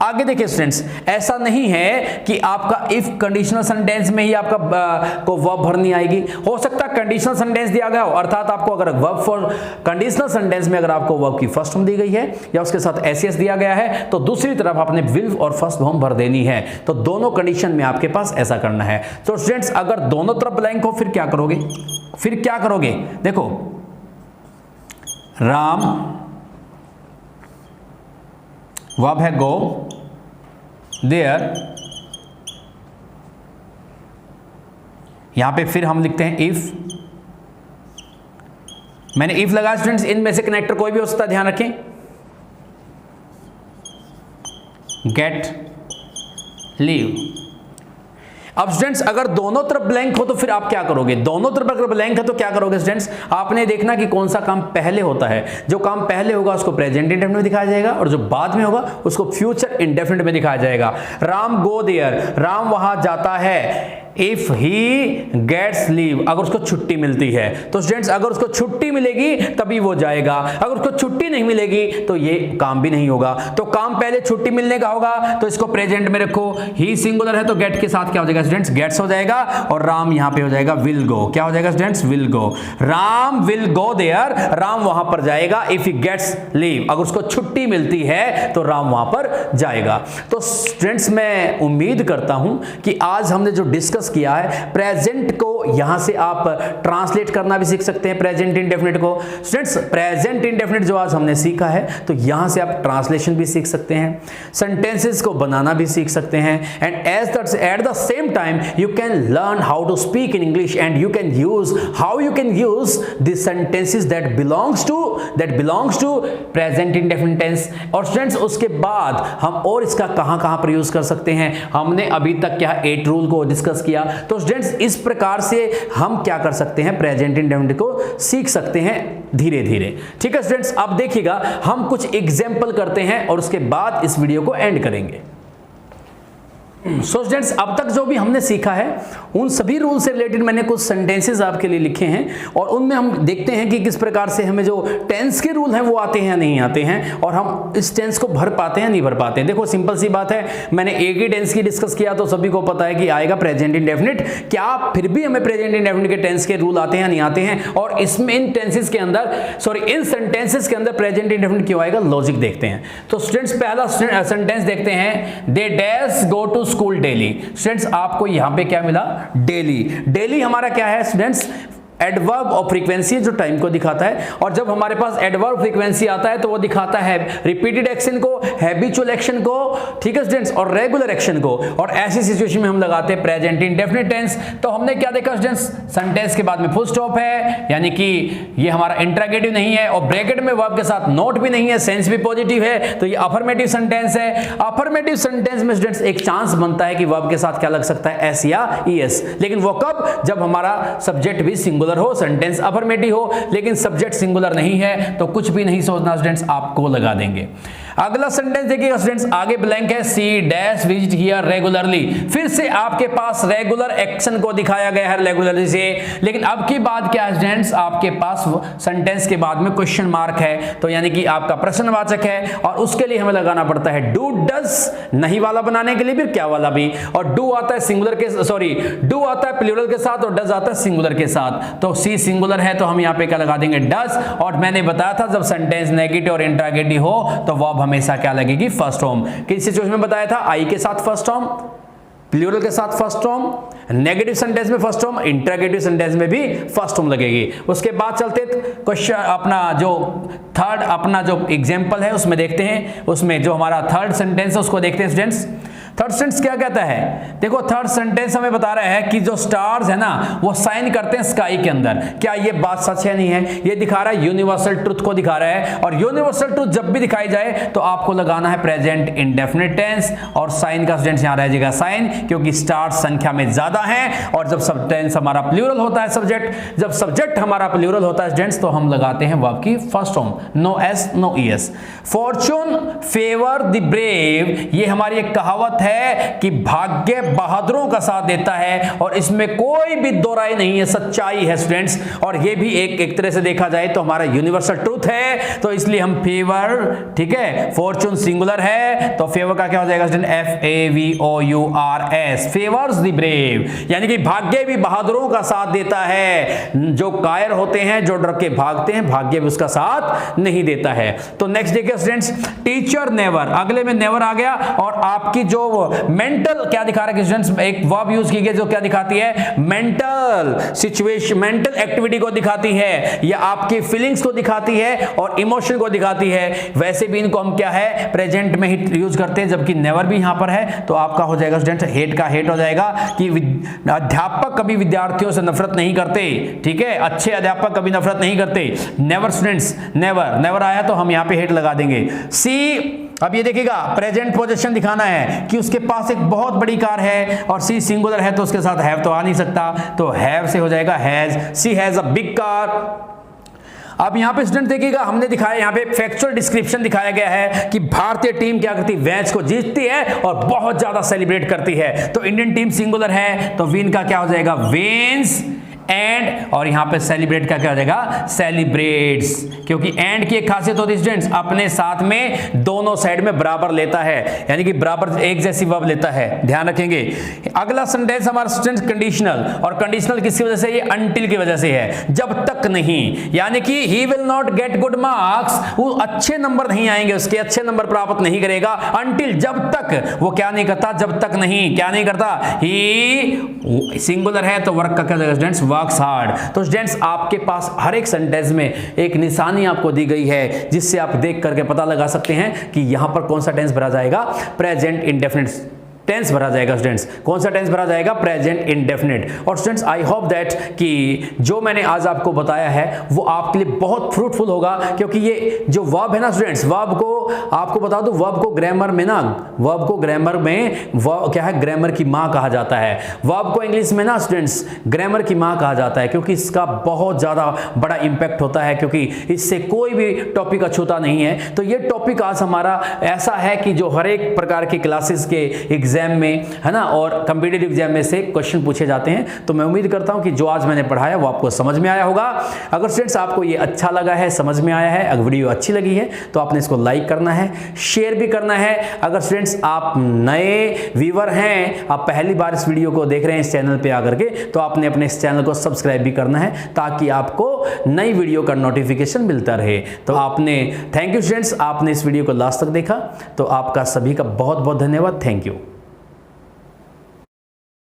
आगे देखिए स्टूडेंट्स, ऐसा नहीं है कि आपका इफ कंडीशनल सेंटेंस में ही आपका को वर्ब भरनी आएगी। हो सकता है कंडीशनल सेंटेंस दिया गया हो, अर्थात आपको अगर वर्ब फॉर कंडीशनल सेंटेंस में अगर आपको वर्ब की फर्स्ट फॉर्म दी गई है या उसके साथ एसएस दिया गया है, तो दूसरी तरफ आपने विल और फर्स्ट फॉर्म भर देनी है। तो दोनों कंडीशन में आपके पास ऐसा करना है। तो स्टूडेंट्स अगर दोनों तरफ ब्लैंक हो फिर क्या करोगे? फिर क्या करोगे? देखो, राम, वर्ब है गो, देयर, यहां पे फिर हम लिखते हैं इफ। मैंने इफ लगाया स्टूडेंट्स, इनमें से कनेक्टर कोई भी हो सकता है, ध्यान रखें। Gate, leave. अब स्टूडेंट्स अगर दोनों तरफ ब्लैंक हो तो फिर आप क्या करोगे? दोनों तरफ अगर ब्लैंक है तो क्या करोगे स्टूडेंट्स? आपने देखना कि कौन सा काम पहले होता है। जो काम पहले होगा उसको प्रेजेंट इंडेफिनिट में दिखाया जाएगा, और जो बाद में होगा उसको फ्यूचर इंडेफिनिट में दिखाया जाएगा। राम गो देयर, राम वहां जाता है। इफ ही गेट्स लीव, अगर उसको छुट्टी मिलती है। तो स्टूडेंट्स अगर उसको छुट्टी मिलेगी तभी वो जाएगा, अगर उसको छुट्टी नहीं मिलेगी तो ये काम भी नहीं होगा। तो काम पहले छुट्टी मिलने का होगा, तो इसको प्रेजेंट में रखो। ही सिंगुलर है तो गेट के साथ क्या हो जाएगा स्टूडेंट्स? गेट्स हो जाएगा, और राम यहां पे हो जाएगा विल गो। क्या हो जाएगा students? Will go. Ram will go there, Ram वहां पर जाएगा। इफ ही गेट्स लीव, अगर उसको छुट्टी मिलती है तो राम वहां पर जाएगा। तो स्टूडेंट्स मैं उम्मीद करता हूं कि आज हमने जो डिस्कस किया है, प्रेजेंट को यहां से आप ट्रांसलेट करना भी सीख सकते हैं, प्रेजेंट इंडेफिनिट को। स्टूडेंट्स प्रेजेंट इंडेफिनिट जो आज हमने सीखा है, तो यहां से आप ट्रांसलेशन भी सीख सकते हैं, सेंटेंसेस को बनाना भी सीख सकते हैं, and at the same time you can learn how to speak in English, and you can use the sentences that belongs to present indefinite tense. और स्टूडेंट्स उसके बाद हम और इसका कहां पर यूज कर सकते हैं, हमने अभी तक क्या 8 रूल को डिस्कस किया। तो स्टूडेंट्स इस प्रकार से हम क्या कर सकते हैं, प्रेजेंट इंडेफिनिट को सीख सकते हैं धीरे धीरे। ठीक है स्टूडेंट्स, अब देखिएगा हम कुछ एग्जांपल करते हैं और उसके बाद इस वीडियो को एंड करेंगे। सो स्टूडेंट्स अब तक जो भी हमने सीखा है उन सभी रूल से रिलेटेड मैंने कुछ सेंटेंसेस आपके लिए लिखे हैं, और उनमें हम देखते हैं कि किस प्रकार से हमें जो टेंस के रूल हैं वो आते हैं या नहीं आते हैं, और हम इस टेंस को भर पाते हैं नहीं भर पाते हैं। देखो सिंपल सी बात है, मैंने एक ही टेंस की डिस्कस किया तो सभी को पता है कि आएगा प्रेजेंट इंडेफिनिट। क्या फिर भी हमें प्रेजेंट इंडेफिनिट के टेंस के रूल आते हैं या नहीं आते हैं, और इसमें इन सेंटेंसेस के अंदर प्रेजेंट इंडेफिनिट क्यों आएगा, लॉजिक देखते हैं। तो स्टूडेंट्स पहला सेंटेंस देखते हैं, they dash go to school daily. Students आपको यहां पे क्या मिला? डेली। डेली हमारा क्या है स्टूडेंट्स? एडवर्ब और फ्रीक्वेंसी जो टाइम को दिखाता है, और जब हमारे पास एडवर्ब फ्रीक्वेंसी आता है तो वो दिखाता है रिपीटेड एक्शन को, हैबिचुअल एक्शन को, ठीक है स्टूडेंट्स, और रेगुलर एक्शन को। और ऐसी सिचुएशन में हम लगाते हैं प्रेजेंट इंडेफिनिट टेंस। तो हमने क्या देखा स्टूडेंट्स? सेंटेंस के बाद में फुल स्टॉप है, यानी कि ये हमारा इंटरोगेटिव नहीं है, और ब्रैकेट में वर्ब के साथ नोट भी नहीं है, सेंस भी पॉजिटिव है, तो ये अफर्मेटिव सेंटेंस है। अफर्मेटिव सेंटेंस में स्टूडेंट्स एक चांस बनता है कि वर्ब के साथ क्या लग सकता है, एस या ईएस, लेकिन वो कब? जब हमारा सब्जेक्ट भी सिंगुलर हो, सेंटेंस अफर्मेटिव हो, लेकिन सब्जेक्ट सिंगुलर नहीं है तो कुछ भी नहीं सोचना स्टूडेंट्स, आपको लगा देंगे। अगला सेंटेंस देखिएगा स्टूडेंट्स, आगे ब्लैंक है, she dash visit here regularly. फिर से आपके पास रेगुलर एक्शन को दिखाया गया है रेगुलरली से, लेकिन अब की बात क्या है स्टूडेंट्स? आपके पास सेंटेंस के बाद में क्वेश्चन मार्क है, तो यानी कि आपका प्रश्नवाचक है, और उसके लिए हमें लगाना पड़ता है डू डस, नहीं वाला बनाने के लिए फिर क्या वाला भी, और डू आता है सिंगुलर के डू आता है प्लूरल के साथ, और डस आता है सिंगुलर के साथ। तो सी सिंगुलर है तो हम यहाँ पे क्या लगा देंगे, डस। और मैंने बताया था जब सेंटेंस नेगेटिव और इंट्रोगेटिव हो तो वर्ब हमेशा क्या लगेगी, फर्स्ट फॉर्म। किस सिचुएशन में बताया था? आई के साथ फर्स्ट फॉर्म, प्लूरल के साथ फर्स्ट फॉर्म, नेगेटिव सेंटेंस में फर्स्ट फॉर्म, इंट्रोगेटिव सेंटेंस में भी फर्स्ट फॉर्म लगेगी। उसके बाद चलते क्वेश्चन अपना जो थर्ड अपना जो एग्जांपल है उसमें देखते हैं, उसमें जो हमारा थर्ड सेंटेंस है उसको देखते हैं स्टूडेंट्स। थर्ड सेंटेंस क्या कहता है? देखो थर्ड सेंटेंस हमें बता रहा है कि जो स्टार्स है ना वो साइन करते हैं स्काई के अंदर। क्या ये बात सच है नहीं है? ये दिखा रहा है यूनिवर्सल ट्रुथ को दिखा रहा है, और यूनिवर्सल ट्रुथ जब भी दिखाई जाए तो आपको लगाना है प्रेजेंट इंडेफिनिट टेंस, और साइन का स्टूडेंट्स यहां रह जाएगा साइन, क्योंकि स्टार्स संख्या में ज्यादा हैं। और जब सब टेंस हमारा प्लूरल होता है सब्जेक्ट, जब सब्जेक्ट हमारा प्लूरल होता है स्टूडेंट्स, तो हम लगाते हैं वर्ब की first form, no S no ES. Fortune favour the brave, ये हमारी एक कहावत है कि भाग्य बहादुरों का साथ देता है, और इसमें कोई भी दो राय नहीं है, सच्चाई है स्टूडेंट्स। और ये भी एक तरह से देखा जाए तो हमारा यूनिवर्सल ट्रूथ है, तो इसलिए हम फेवर, ठीक है, फॉर्चून सिंगुलर है तो फेवर का क्या हो जाएगा student? FAVOURS, favours the brave, यानी कि भाग्य भी बहादुरों का साथ देता है। जो कायर होते हैं, जो डर के भागते हैं, भाग्य भी उसका साथ नहीं देता है। तो नेक्स्ट देखिए स्टूडेंट्स, टीचर नेवर, अगले में नेवर आ गया, और आपकी जो मेंटल क्या दिखा रहा है स्टूडेंट्स? एक वर्ब यूज की गई जो क्या दिखाती है? मेंटल सिचुएशन, मेंटल एक्टिविटी को दिखाती है, या आपकी फीलिंग्स को दिखाती है और इमोशन को दिखाती है। वैसे भी इनको हम क्या है, प्रेजेंट में ही यूज करते हैं, जबकि नेवर भी यहां पर है, तो आपका हो जाएगा स्टूडेंट हेट का हेट हो जाएगा कि अध्यापक कभी विद्यार्थियों से नफरत नहीं करते, ठीक है, अच्छे अध्यापक कभी नफरत नहीं करते। नेवर स्टूडेंट्स, नेवर, नेवर आया तो हम यहां पे हेट लगा देंगे। सी, अब ये देखिएगा प्रेजेंट पोजीशन दिखाना है कि उसके पास एक बहुत बड़ी कार है, और सी सिंगुलर है तो उसके साथ हैव तो आ नहीं सकता, तो हैव से हो जाएगा has. She has a big car. अब यहां पे स्टूडेंट देखिएगा, हमने दिखाया यहां पे फैक्चुअल डिस्क्रिप्शन दिखाया गया है कि भारतीय टीम क्या करती है? मैच को जीतती है और बहुत ज्यादा सेलिब्रेट करती है। तो इंडियन टीम सिंगुलर है तो विन का क्या हो जाएगा? विन्स। एंड, और यहां पे सेलिब्रेट का क्या हो जाएगा? सेलिब्रेट्स, क्योंकि एंड की एक खासियत होती है स्टूडेंट्स, अपने साथ में दोनों साइड में बराबर लेता है, यानी कि बराबर एक जैसी वर्ब लेता है, ध्यान रखेंगे। अगला सेंटेंस हमारा स्टूडेंट्स कंडीशनल, और कंडीशनल किसकी वजह से? ये अनटिल की वजह से है, जब तक नहीं, यानी कि he will not get good marks, वो अच्छे नंबर नहीं आएंगे, उसके अच्छे नंबर प्राप्त नहीं करेगा अनटिल, जब तक वो क्या नहीं करता? जब तक नहीं, क्या नहीं करता? ही सिंगुलर है तो वर्क का क्या जाएगा स्टूडेंट्स? Works hard. तो स्टूडेंट्स आपके पास हर एक सेंटेंस में एक निशानी आपको दी गई है, जिससे आप देख करके पता लगा सकते हैं कि यहां पर कौन सा टेंस भरा जाएगा? प्रेजेंट इंडेफिनिट टेंस भरा जाएगा स्टूडेंट्स। कौन सा टेंस भरा जाएगा? Present indefinite. और स्टूडेंट्स आई होप दैट कि जो मैंने आज आपको बताया है वो आपके लिए बहुत फ्रूटफुल होगा, क्योंकि ये जो वर्ब है ना स्टूडेंट्स, वर्ब को आपको बता दूं, वर्ब को ग्रामर में ना, वर्ब को ग्रामर में क्या है? ग्रामर की मां कहा जाता है। वर्ब को इंग्लिश में ना स्टूडेंट्स ग्रामर की मां कहा जाता है, क्योंकि इसका बहुत ज्यादा बड़ा इंपैक्ट होता है, क्योंकि इससे कोई भी टॉपिक अछूता नहीं है। तो ये टॉपिक आज हमारा ऐसा है कि जो हर एक प्रकार की क्लासेस के एग्जाम में, है ना, और कॉम्पिटिटिव एग्जाम में से क्वेश्चन पूछे जाते हैं। तो मैं उम्मीद करता हूं कि जो आज मैंने पढ़ाया वो आपको समझ में आया होगा। अगर स्टूडेंट्स आपको ये अच्छा लगा है, समझ में आया है, अगर वीडियो अच्छी लगी है तो आपने इसको लाइक करना है, शेयर भी करना है। अगर स्टूडेंट्स आप नए व्यूअर हैं, आप पहली बार इस वीडियो को देख रहे हैं इस चैनल पे आकर के, तो आपने अपने इस चैनल को सब्सक्राइब भी करना है, ताकि आपको नई वीडियो का नोटिफिकेशन मिलता रहे। तो आपने, थैंक यू स्टूडेंट्स, आपने इस वीडियो को लास्ट तक देखा, तो आपका सभी का बहुत बहुत धन्यवाद। Thank you.